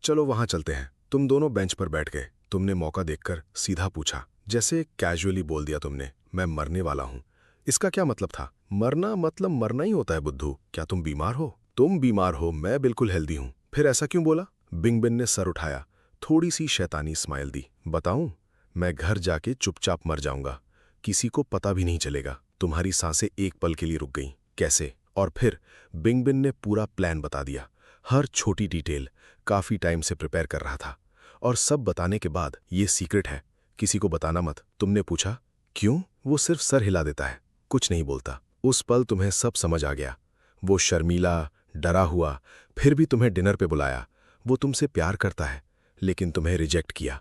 चलो वहाँ चलते हैं। तुम दोनों बेंच पर बैठ गए। तुमने मौका देखकर सीधा पूछा, जैसे कैजुअली बोल दिया तुमने, मैं मरने वाला हूँ। इसका क्या मतलब था? मरना मतलब मरना ही होता है बुद्धू। क्या तुम बीमार हो? तुम बीमार हो, मैं बिल्कुल हेल्दी हूँ। फिर ऐसा क्यों बोला? बिंगबिन ने सर उठाया, थोड़ी सी शैतानी स्माइल दी। बताऊं, मैं घर जाके चुपचाप मर जाऊंगा, किसी को पता भी नहीं चलेगा। तुम्हारी सांसें एक पल के लिए रुक गईं। कैसे? और फिर बिंगबिन ने पूरा प्लान बता दिया, हर छोटी डिटेल। काफी टाइम से प्रिपेयर कर रहा था। और सब बताने के बाद, ये सीक्रेट है, किसी को बताना मत। तुमने पूछा, क्यों? वो सिर्फ सर हिला देता है, कुछ नहीं बोलता। उस पल तुम्हें सब समझ आ गया। वो शर्मीला, डरा हुआ, फिर भी तुम्हें डिनर पे बुलाया। वो तुमसे प्यार करता है, लेकिन तुम्हें रिजेक्ट किया,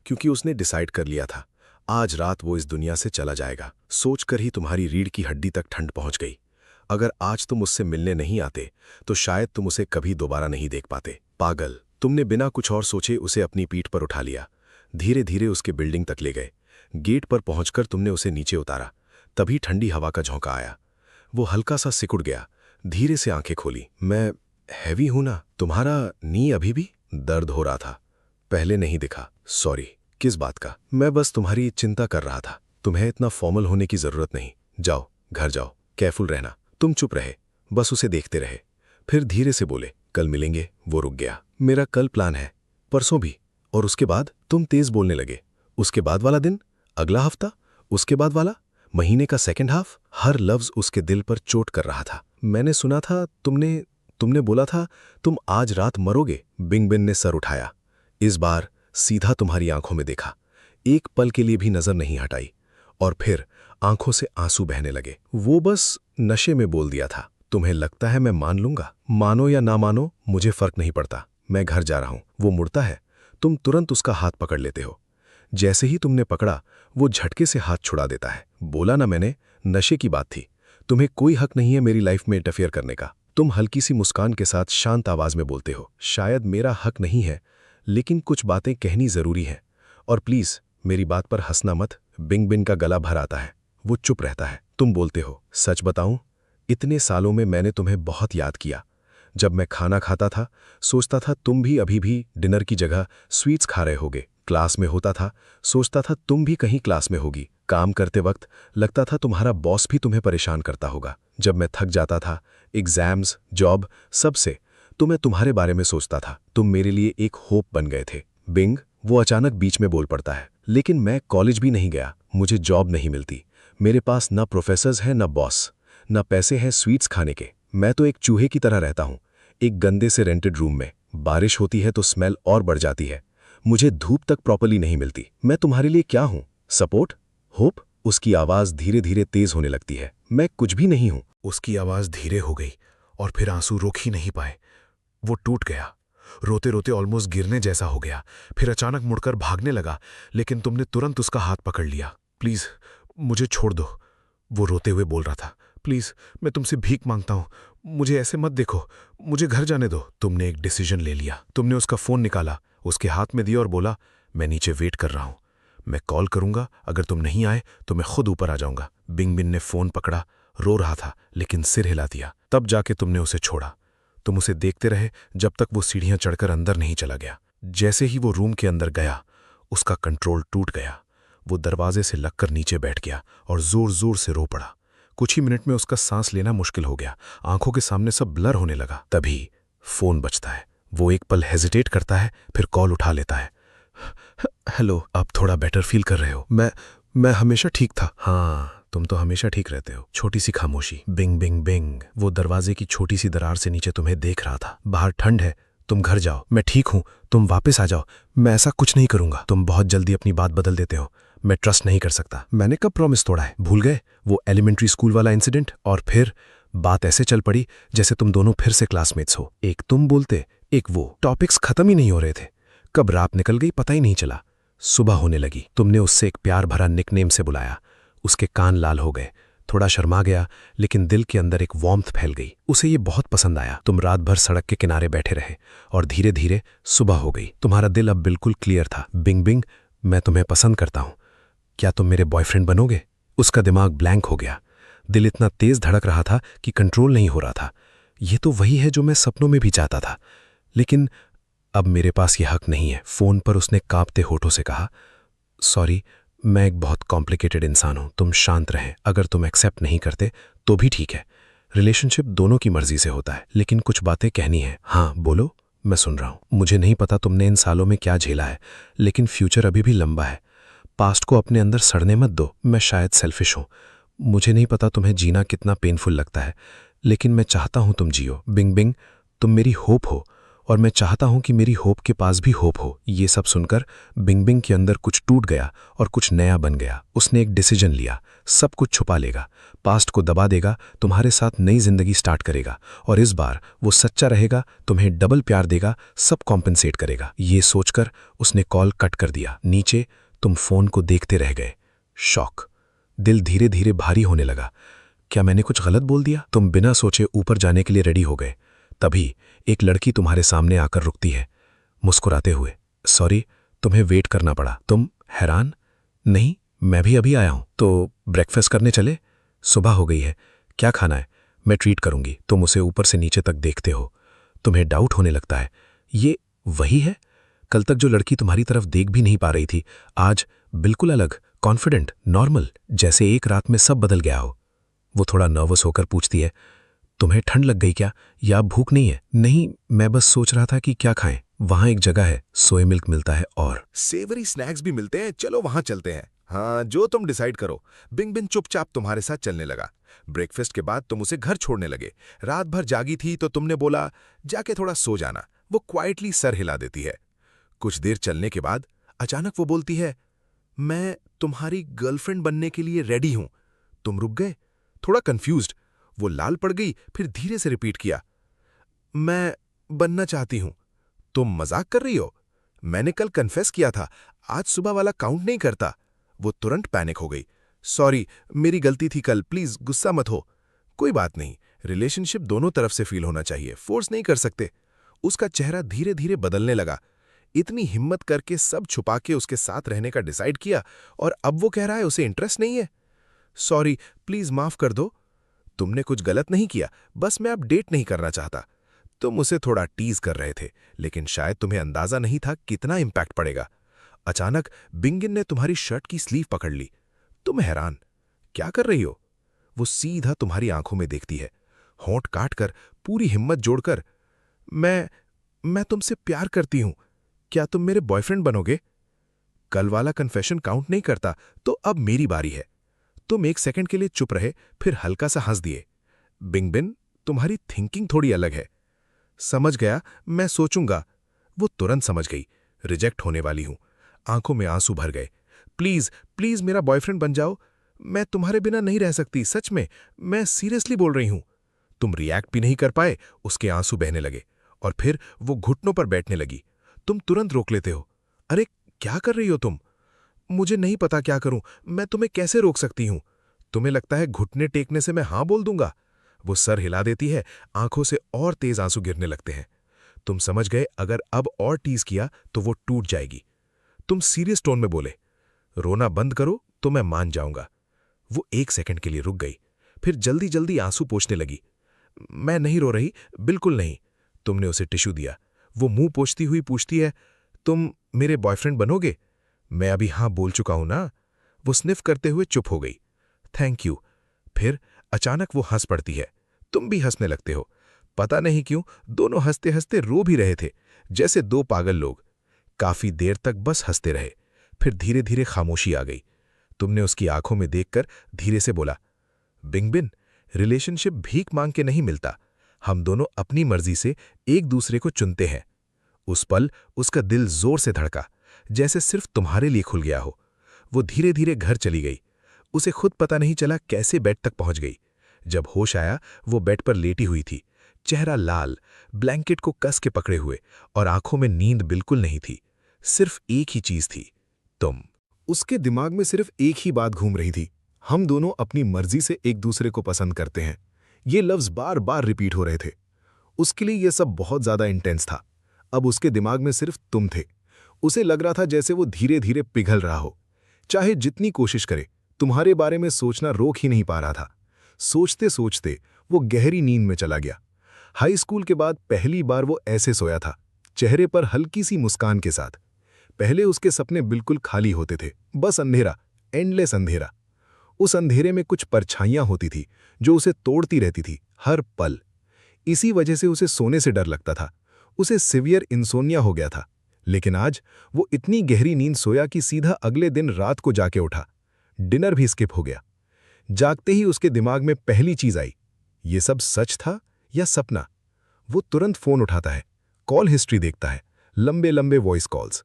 क्योंकि उसने डिसाइड कर लिया था, आज रात वो इस दुनिया से चला जाएगा। सोचकर ही तुम्हारी रीढ़ की हड्डी तक ठंड पहुंच गई। अगर आज तुम उससे मिलने नहीं आते, तो शायद तुम उसे कभी दोबारा नहीं देख पाते। पागल। तुमने बिना कुछ और सोचे उसे अपनी पीठ पर उठा लिया, धीरे धीरे उसके बिल्डिंग तक ले गए। गेट पर पहुंचकर तुमने उसे नीचे उतारा। तभी ठंडी हवा का झोंका आया। वो हल्का सा सिकुड़ गया, धीरे से आंखें खोली। मैं हैवी हूं ना? तुम्हारा नी अभी भी दर्द हो रहा था, पहले नहीं दिखा। सॉरी। किस बात का? मैं बस तुम्हारी चिंता कर रहा था। तुम्हें इतना फॉर्मल होने की जरूरत नहीं। जाओ, घर जाओ, केयरफुल रहना। तुम चुप रहे, बस उसे देखते रहे। फिर धीरे से बोले, कल मिलेंगे। वो रुक गया। मेरा कल प्लान है, परसों भी। और उसके बाद? तुम तेज बोलने लगे। उसके बाद वाला दिन, अगला हफ्ता, उसके बाद वाला महीने का सेकंड हाफ। हर लफ्ज उसके दिल पर चोट कर रहा था। मैंने सुना था तुमने बोला था तुम आज रात मरोगे। बिंगबिन ने सर उठाया, इस बार सीधा तुम्हारी आंखों में देखा। एक पल के लिए भी नजर नहीं हटाई, और फिर आंखों से आंसू बहने लगे। वो बस नशे में बोल दिया था। तुम्हें लगता है मैं मान लूंगा? मानो या ना मानो, मुझे फर्क नहीं पड़ता। मैं घर जा रहा हूं। वो मुड़ता है, तुम तुरंत उसका हाथ पकड़ लेते हो। जैसे ही तुमने पकड़ा, वो झटके से हाथ छुड़ा देता है। बोला ना मैंने, नशे की बात थी। तुम्हें कोई हक नहीं है मेरी लाइफ में इंटरफेयर करने का। तुम हल्की सी मुस्कान के साथ शांत आवाज में बोलते हो, शायद मेरा हक नहीं है, लेकिन कुछ बातें कहनी जरूरी हैं। और प्लीज मेरी बात पर हंसना मत। बिंगबिन का गला भर आता है, वो चुप रहता है। तुम बोलते हो, सच बताऊं, इतने सालों में मैंने तुम्हें बहुत याद किया। जब मैं खाना खाता था, सोचता था तुम भी अभी भी डिनर की जगह स्वीट्स खा रहे होगे। क्लास में होता था, सोचता था तुम भी कहीं क्लास में होगी। काम करते वक्त लगता था तुम्हारा बॉस भी तुम्हें परेशान करता होगा। जब मैं थक जाता था, एग्जाम्स, जॉब, सबसे, तो मैं तुम्हारे बारे में सोचता था। तुम मेरे लिए एक होप बन गए थे। बिंग, वो अचानक बीच में बोल पड़ता है, लेकिन मैं कॉलेज भी नहीं गया, मुझे जॉब नहीं मिलती। मेरे पास न प्रोफेसर्स हैं, न बॉस, न पैसे हैं स्वीट्स खाने के। मैं तो एक चूहे की तरह रहता हूँ, एक गंदे से रेंटेड रूम में। बारिश होती है तो स्मेल और बढ़ जाती है। मुझे धूप तक प्रॉपर्ली नहीं मिलती। मैं तुम्हारे लिए क्या हूँ? सपोर्ट? होप? उसकी आवाज धीरे धीरे तेज होने लगती है। मैं कुछ भी नहीं हूँ। उसकी आवाज धीरे हो गई, और फिर आंसू रोक ही नहीं पाए। वो टूट गया, रोते रोते ऑलमोस्ट गिरने जैसा हो गया। फिर अचानक मुड़कर भागने लगा, लेकिन तुमने तुरंत उसका हाथ पकड़ लिया। प्लीज मुझे छोड़ दो, वो रोते हुए बोल रहा था। प्लीज, मैं तुमसे भीख मांगता हूं, मुझे ऐसे मत देखो, मुझे घर जाने दो। तुमने एक डिसीजन ले लिया। तुमने उसका फोन निकाला, उसके हाथ में दिया और बोला, मैं नीचे वेट कर रहा हूं, मैं कॉल करूंगा, अगर तुम नहीं आए तो मैं खुद ऊपर आ जाऊंगा। बिंगबिन ने फोन पकड़ा, रो रहा था, लेकिन सिर हिला दिया। तब जाके तुमने उसे छोड़ा। तुम उसे देखते रहे जब तक वो सीढ़ियां चढ़कर अंदर नहीं चला गया। जैसे ही वो रूम के अंदर गया, उसका कंट्रोल टूट गया। वो दरवाजे से लगकर नीचे बैठ गया और जोर जोर से रो पड़ा। कुछ ही मिनट में उसका सांस लेना मुश्किल हो गया, आंखों के सामने सब ब्लर होने लगा। तभी फोन बजता है। वो एक पल हेजिटेट करता है, फिर कॉल उठा लेता है। हेलो, आप थोड़ा बेटर फील कर रहे हो? मैं हमेशा ठीक था। हाँ, तुम तो हमेशा ठीक रहते हो। छोटी सी खामोशी। बिंग बिंग बिंग। वो दरवाजे की छोटी सी दरार से नीचे तुम्हें देख रहा था। बाहर ठंड है, तुम घर जाओ। मैं ठीक हूं, तुम वापस आ जाओ। मैं ऐसा कुछ नहीं करूंगा। तुम बहुत जल्दी अपनी बात बदल देते हो। मैं ट्रस्ट नहीं कर सकता। मैंने कब प्रॉमिस तोड़ा है? भूल गए वो एलिमेंट्री स्कूल वाला इंसिडेंट? और फिर बात ऐसे चल पड़ी जैसे तुम दोनों फिर से क्लासमेट्स हो। एक तुम बोलते, एक वो। टॉपिक्स खत्म ही नहीं हो रहे थे। कब रात निकल गई पता ही नहीं चला। सुबह होने लगी। तुमने उससे एक प्यार भरा निकनेम से बुलाया। उसके कान लाल हो गए, थोड़ा शर्मा गया, लेकिन दिल के अंदर एक वार्मथ फैल गई। उसे ये बहुत पसंद आया। तुम रात भर सड़क के किनारे बैठे रहे और धीरे धीरे सुबह हो गई। तुम्हारा दिल अब बिल्कुल क्लियर था। बिंग बिंग, मैं तुम्हें पसंद करता हूं, क्या तुम मेरे बॉयफ्रेंड बनोगे? उसका दिमाग ब्लैंक हो गया। दिल इतना तेज धड़क रहा था कि कंट्रोल नहीं हो रहा था। ये तो वही है जो मैं सपनों में भी चाहता था, लेकिन अब मेरे पास ये हक नहीं है। फोन पर उसने कांपते होठों से कहा, सॉरी, मैं एक बहुत कॉम्प्लिकेटेड इंसान हूं, तुम शांत रहें। अगर तुम एक्सेप्ट नहीं करते तो भी ठीक है। रिलेशनशिप दोनों की मर्जी से होता है, लेकिन कुछ बातें कहनी है। हाँ बोलो, मैं सुन रहा हूं। मुझे नहीं पता तुमने इन सालों में क्या झेला है, लेकिन फ्यूचर अभी भी लंबा है। पास्ट को अपने अंदर सड़ने मत दो। मैं शायद सेल्फिश हूं, मुझे नहीं पता तुम्हें जीना कितना पेनफुल लगता है, लेकिन मैं चाहता हूं तुम जियो। बिंग बिंग, तुम मेरी होप हो और मैं चाहता हूं कि मेरी होप के पास भी होप हो। ये सब सुनकर बिंग बिंग के अंदर कुछ टूट गया और कुछ नया बन गया। उसने एक डिसीजन लिया, सब कुछ छुपा लेगा, पास्ट को दबा देगा, तुम्हारे साथ नई जिंदगी स्टार्ट करेगा, और इस बार वो सच्चा रहेगा, तुम्हें डबल प्यार देगा, सब कॉम्पेंसेट करेगा। ये सोचकर उसने कॉल कट कर दिया। नीचे तुम फोन को देखते रह गए, शॉक। दिल धीरे धीरे भारी होने लगा। क्या मैंने कुछ गलत बोल दिया? तुम बिना सोचे ऊपर जाने के लिए रेडी हो गए। तभी एक लड़की तुम्हारे सामने आकर रुकती है, मुस्कुराते हुए। सॉरी, तुम्हें वेट करना पड़ा। तुम हैरान? नहीं, मैं भी अभी आया हूं। तो ब्रेकफास्ट करने चले? सुबह हो गई है, क्या खाना है? मैं ट्रीट करूंगी। तुम उसे ऊपर से नीचे तक देखते हो, तुम्हें डाउट होने लगता है। ये वही है? कल तक जो लड़की तुम्हारी तरफ देख भी नहीं पा रही थी, आज बिल्कुल अलग, कॉन्फिडेंट, नॉर्मल, जैसे एक रात में सब बदल गया हो। वो थोड़ा नर्वस होकर पूछती है, तुम्हें ठंड लग गई क्या, या भूख नहीं है? नहीं, मैं बस सोच रहा था कि क्या खाएं। वहां एक जगह है, सोया मिल्क मिलता है और सेवरी स्नैक्स भी मिलते हैं, चलो वहां चलते हैं। हाँ, जो तुम डिसाइड करो। बिंग बिन चुपचाप तुम्हारे साथ चलने लगा। ब्रेकफास्ट के बाद तुम उसे घर छोड़ने लगे। रात भर जागी थी तो तुमने बोला, जाके थोड़ा सो जाना। वो क्वाइटली सर हिला देती है। कुछ देर चलने के बाद अचानक वो बोलती है, मैं तुम्हारी गर्लफ्रेंड बनने के लिए रेडी हूं। तुम रुक गए, थोड़ा कंफ्यूज्ड। वो लाल पड़ गई, फिर धीरे से रिपीट किया, मैं बनना चाहती हूं। तुम मजाक कर रही हो? मैंने कल कन्फेस किया था, आज सुबह वाला काउंट नहीं करता। वो तुरंत पैनिक हो गई। सॉरी, मेरी गलती थी कल, प्लीज गुस्सा मत हो। कोई बात नहीं, रिलेशनशिप दोनों तरफ से फील होना चाहिए, फोर्स नहीं कर सकते। उसका चेहरा धीरे धीरे बदलने लगा। इतनी हिम्मत करके सब छुपा के उसके साथ रहने का डिसाइड किया, और अब वो कह रहा है उसे इंटरेस्ट नहीं है। सॉरी, प्लीज माफ कर दो। तुमने कुछ गलत नहीं किया, बस मैं अब डेट नहीं करना चाहता। तुम उसे थोड़ा टीज कर रहे थे, लेकिन शायद तुम्हें अंदाजा नहीं था कितना इंपैक्ट पड़ेगा। अचानक बिंगिन ने तुम्हारी शर्ट की स्लीव पकड़ ली। तुम हैरान, क्या कर रही हो? वो सीधा तुम्हारी आंखों में देखती है, होंठ काटकर, पूरी हिम्मत जोड़कर, मैं तुमसे प्यार करती हूं, क्या तुम मेरे बॉयफ्रेंड बनोगे? कल वाला कन्फेशन काउंट नहीं करता, तो अब मेरी बारी है। तुम एक सेकंड के लिए चुप रहे, फिर हल्का सा हंस दिए। बिंगबिन, तुम्हारी थिंकिंग थोड़ी अलग है। समझ गया, मैं सोचूंगा। वो तुरंत समझ गई, रिजेक्ट होने वाली हूं। आंखों में आंसू भर गए। प्लीज प्लीज मेरा बॉयफ्रेंड बन जाओ, मैं तुम्हारे बिना नहीं रह सकती, सच में, मैं सीरियसली बोल रही हूं। तुम रिएक्ट भी नहीं कर पाए, उसके आंसू बहने लगे, और फिर वो घुटनों पर बैठने लगी। तुम तुरंत रोक लेते हो। अरे क्या कर रही हो तुम? मुझे नहीं पता क्या करूं, मैं तुम्हें कैसे रोक सकती हूं? तुम्हें लगता है घुटने टेकने से मैं हां बोल दूंगा? वो सर हिला देती है, आंखों से और तेज आंसू गिरने लगते हैं। तुम समझ गए, अगर अब और टीज किया तो वो टूट जाएगी। तुम सीरियस टोन में बोले, रोना बंद करो तो मैं मान जाऊंगा। वो एक सेकंड के लिए रुक गई, फिर जल्दी जल्दी आंसू पोंछने लगी। मैं नहीं रो रही, बिल्कुल नहीं। तुमने उसे टिश्यू दिया। वो मुंह पोंछती हुई पूछती है, तुम मेरे बॉयफ्रेंड बनोगे? मैं अभी हां बोल चुका हूं ना। वो स्निफ करते हुए चुप हो गई। Thank you. फिर अचानक वो हंस पड़ती है। तुम भी हंसने लगते हो। पता नहीं क्यों दोनों हंसते हंसते रो भी रहे थे, जैसे दो पागल लोग। काफी देर तक बस हंसते रहे, फिर धीरे धीरे खामोशी आ गई। तुमने उसकी आंखों में देखकर धीरे से बोला, बिंगबिन, रिलेशनशिप भीख मांग के नहीं मिलता, हम दोनों अपनी मर्जी से एक दूसरे को चुनते हैं। उस पल उसका दिल जोर से धड़का, जैसे सिर्फ तुम्हारे लिए खुल गया हो। वो धीरे धीरे घर चली गई। उसे खुद पता नहीं चला कैसे बेड तक पहुंच गई। जब होश आया, वो बेड पर लेटी हुई थी, चेहरा लाल, ब्लैंकेट को कस के पकड़े हुए, और आंखों में नींद बिल्कुल नहीं थी। सिर्फ एक ही चीज थी, तुम। उसके दिमाग में सिर्फ एक ही बात घूम रही थी, हम दोनों अपनी मर्जी से एक दूसरे को पसंद करते हैं। ये लफ्ज बार बार रिपीट हो रहे थे। उसके लिए यह सब बहुत ज्यादा इंटेंस था। अब उसके दिमाग में सिर्फ तुम थे। उसे लग रहा था जैसे वो धीरे धीरे पिघल रहा हो। चाहे जितनी कोशिश करे, तुम्हारे बारे में सोचना रोक ही नहीं पा रहा था। सोचते सोचते वो गहरी नींद में चला गया। हाई स्कूल के बाद पहली बार वो ऐसे सोया था, चेहरे पर हल्की सी मुस्कान के साथ। पहले उसके सपने बिल्कुल खाली होते थे, बस अंधेरा, एंडलेस अंधेरा। उस अंधेरे में कुछ परछाइयां होती थी जो उसे तोड़ती रहती थी हर पल। इसी वजह से उसे सोने से डर लगता था। उसे सिवियर इंसोनिया हो गया था। लेकिन आज वो इतनी गहरी नींद सोया कि सीधा अगले दिन रात को जाके उठा। डिनर भी स्किप हो गया। जागते ही उसके दिमाग में पहली चीज आई, ये सब सच था या सपना? वो तुरंत फोन उठाता है, कॉल हिस्ट्री देखता है, लंबे लंबे वॉइस कॉल्स।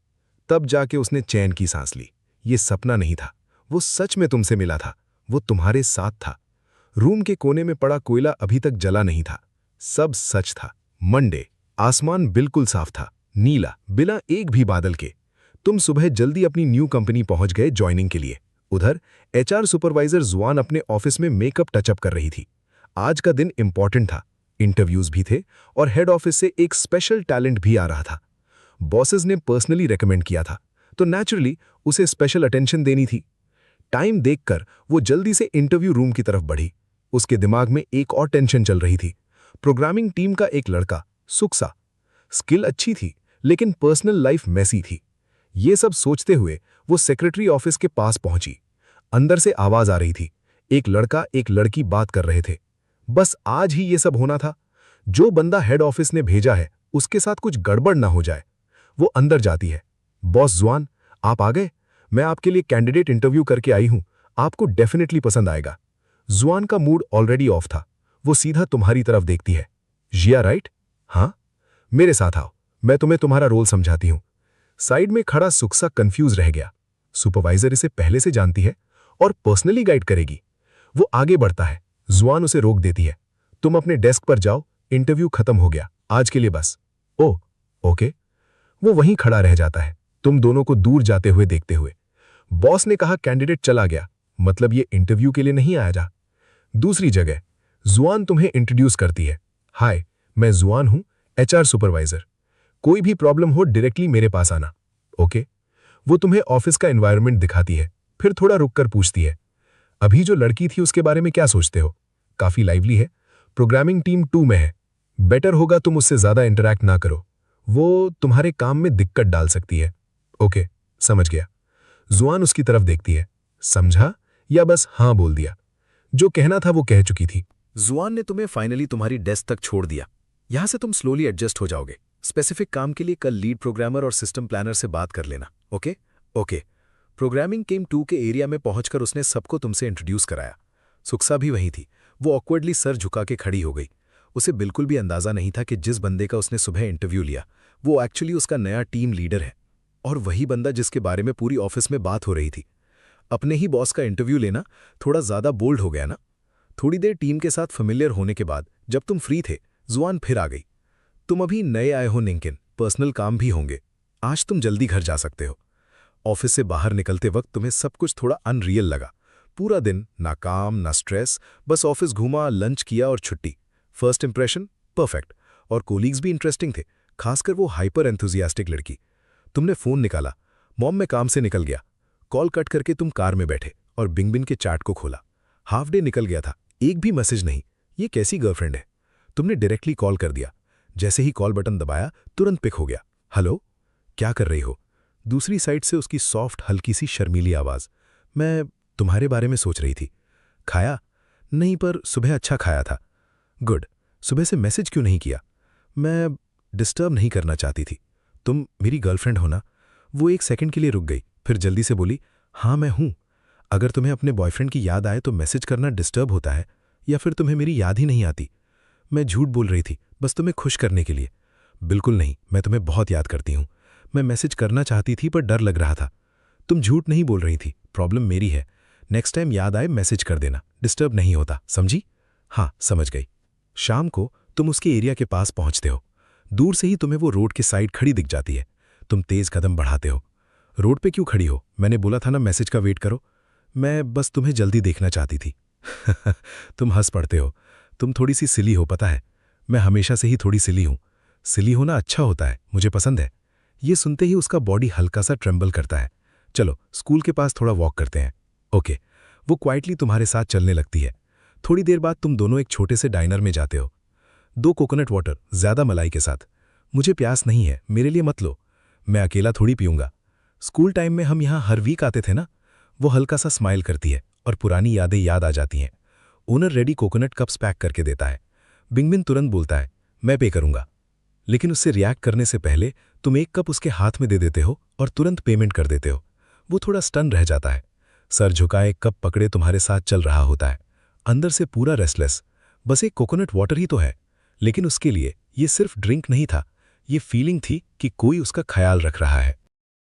तब जाके उसने चैन की सांस ली। ये सपना नहीं था, वो सच में तुमसे मिला था, वो तुम्हारे साथ था। रूम के कोने में पड़ा कोयला अभी तक जला नहीं था। सब सच था। मंडे, आसमान बिल्कुल साफ था, नीला, बिना एक भी बादल के। तुम सुबह जल्दी अपनी न्यू कंपनी पहुंच गए ज्वाइनिंग के लिए। उधर एचआर सुपरवाइजर जुआन अपने ऑफिस में मेकअप टचअप कर रही थी। आज का दिन इंपॉर्टेंट था, इंटरव्यूज भी थे और हेड ऑफिस से एक स्पेशल टैलेंट भी आ रहा था। बॉसेस ने पर्सनली रेकमेंड किया था, तो नेचुरली उसे स्पेशल अटेंशन देनी थी। टाइम देखकर वो जल्दी से इंटरव्यू रूम की तरफ बढ़ी। उसके दिमाग में एक और टेंशन चल रही थी। प्रोग्रामिंग टीम का एक लड़का, सुक्सा। स्किल अच्छी थी, लेकिन पर्सनल लाइफ मैसी थी। ये सब सोचते हुए वो सेक्रेटरी ऑफिस के पास पहुंची। अंदर से आवाज आ रही थी, एक लड़का एक लड़की बात कर रहे थे। बस आज ही ये सब होना था। जो बंदा हेड ऑफिस ने भेजा है, उसके साथ कुछ गड़बड़ ना हो जाए। वो अंदर जाती है। बॉस जुआन, आप आ गए? मैं आपके लिए कैंडिडेट इंटरव्यू करके आई हूं, आपको डेफिनेटली पसंद आएगा। जुआन का मूड ऑलरेडी ऑफ था। वो सीधा तुम्हारी तरफ देखती है। जिया राइट? हाँ, मेरे साथ आओ, मैं तुम्हें तुम्हारा रोल समझाती हूं। साइड में खड़ा सुक्सा कंफ्यूज रह गया। सुपरवाइजर इसे पहले से जानती है और पर्सनली गाइड करेगी। वो आगे बढ़ता है। जुआन उसे रोक देती है। तुम अपने डेस्क पर जाओ, इंटरव्यू खत्म हो गया, आज के लिए बस। ओह, ओके। वो वहीं खड़ा रह जाता है, तुम दोनों को दूर जाते हुए देखते हुए। बॉस ने कहा कैंडिडेट चला गया, मतलब ये इंटरव्यू के लिए नहीं आया जा। दूसरी जगह जुआन तुम्हें इंट्रोड्यूस करती है। हाय, मैं जुआन हूं, एचआर सुपरवाइजर। कोई भी प्रॉब्लम हो डायरेक्टली मेरे पास आना, ओके? वो तुम्हें ऑफिस का एनवायरनमेंट दिखाती है, फिर थोड़ा रुककर पूछती है, अभी जो लड़की थी उसके बारे में क्या सोचते हो? काफी लाइवली है, प्रोग्रामिंग टीम 2 में है। बेटर होगा तुम उससे ज्यादा इंटरैक्ट ना करो, वो तुम्हारे काम में दिक्कत डाल सकती है। ओके, समझ गया। जुआन उसकी तरफ देखती है। समझा या बस हाँ बोल दिया? जो कहना था वो कह चुकी थी। जुआन ने तुम्हें फाइनली तुम्हारी डेस्क तक छोड़ दिया। यहां से तुम स्लोली एडजस्ट हो जाओगे। स्पेसिफिक काम के लिए कल लीड प्रोग्रामर और सिस्टम प्लानर से बात कर लेना, ओके? ओके। प्रोग्रामिंग टीम 2 के एरिया में पहुंचकर उसने सबको तुमसे इंट्रोड्यूस कराया। सुक्सा भी वहीं थी। वो ऑकवर्डली सर झुका के खड़ी हो गई। उसे बिल्कुल भी अंदाजा नहीं था कि जिस बंदे का उसने सुबह इंटरव्यू लिया, वो एक्चुअली उसका नया टीम लीडर है, और वही बंदा जिसके बारे में पूरी ऑफिस में बात हो रही थी। अपने ही बॉस का इंटरव्यू लेना थोड़ा ज्यादा बोल्ड हो गया ना? थोड़ी देर टीम के साथ फेमिलियर होने के बाद जब तुम फ्री थे, जुआन फिर आ गई। तुम अभी नए आए हो निंकिन, पर्सनल काम भी होंगे। आज तुम जल्दी घर जा सकते हो। ऑफिस से बाहर निकलते वक्त तुम्हें सब कुछ थोड़ा अनरियल लगा। पूरा दिन ना काम ना स्ट्रेस, बस ऑफिस घूमा, लंच किया और छुट्टी। फर्स्ट इंप्रेशन परफेक्ट, और कोलीग्स भी इंटरेस्टिंग थे, खासकर वो हाइपर एंथुजियास्टिक लड़की। तुमने फोन निकाला, मॉम मैं काम से निकल गया। कॉल कट करके तुम कार में बैठे और बिंगबिन के चैट को खोला। हाफ डे निकल गया था, एक भी मैसेज नहीं। ये कैसी गर्लफ्रेंड है? तुमने डायरेक्टली कॉल कर दिया। जैसे ही कॉल बटन दबाया, तुरंत पिक हो गया। हेलो, क्या कर रही हो? दूसरी साइड से उसकी सॉफ्ट हल्की सी शर्मीली आवाज। मैं तुम्हारे बारे में सोच रही थी। खाया? नहीं, पर सुबह अच्छा खाया था। गुड। सुबह से मैसेज क्यों नहीं किया? मैं डिस्टर्ब नहीं करना चाहती थी। तुम मेरी गर्लफ्रेंड हो ना? वो एक सेकंड के लिए रुक गई, फिर जल्दी से बोली, हाँ मैं हूं। अगर तुम्हें अपने बॉयफ्रेंड की याद आए तो मैसेज करना डिस्टर्ब होता है, या फिर तुम्हें मेरी याद ही नहीं आती? मैं झूठ बोल रही थी, बस तुम्हें खुश करने के लिए। बिल्कुल नहीं, मैं तुम्हें बहुत याद करती हूँ। मैं मैसेज करना चाहती थी पर डर लग रहा था। तुम झूठ नहीं बोल रही थी, प्रॉब्लम मेरी है। नेक्स्ट टाइम याद आए मैसेज कर देना, डिस्टर्ब नहीं होता, समझी? हाँ, समझ गई। शाम को तुम उसके एरिया के पास पहुंचते हो। दूर से ही तुम्हें वो रोड के साइड खड़ी दिख जाती है। तुम तेज कदम बढ़ाते हो। रोड पे क्यों खड़ी हो? मैंने बोला था ना मैसेज का वेट करो। मैं बस तुम्हें जल्दी देखना चाहती थी। तुम हंस पड़ते हो। तुम थोड़ी सी सिली हो, पता है। मैं हमेशा से ही थोड़ी सिली हूं। सिली होना अच्छा होता है, मुझे पसंद है। ये सुनते ही उसका बॉडी हल्का सा ट्रेम्बल करता है। चलो स्कूल के पास थोड़ा वॉक करते हैं। ओके। वो क्वाइटली तुम्हारे साथ चलने लगती है। थोड़ी देर बाद तुम दोनों एक छोटे से डाइनर में जाते हो। 2 कोकोनट वाटर, ज़्यादा मलाई के साथ। मुझे प्यास नहीं है, मेरे लिए मत लो, मैं अकेला थोड़ी पीऊंगा। स्कूल टाइम में हम यहाँ हर वीक आते थे ना। वो हल्का सा स्माइल करती है और पुरानी यादें याद आ जाती हैं। Owner ready coconut cups pack करके देता है। बिंगबिन तुरंत बोलता है, मैं पे करूंगा। लेकिन उससे रिएक्ट करने से पहले तुम एक कप उसके हाथ में दे देते हो और तुरंत पेमेंट कर देते हो। वो थोड़ा स्टन रह जाता है। सर झुकाए कप पकड़े तुम्हारे साथ चल रहा होता है, अंदर से पूरा रेस्टलेस। बस एक कोकोनट वाटर ही तो है, लेकिन उसके लिए ये सिर्फ ड्रिंक नहीं था, ये फीलिंग थी कि कोई उसका ख्याल रख रहा है।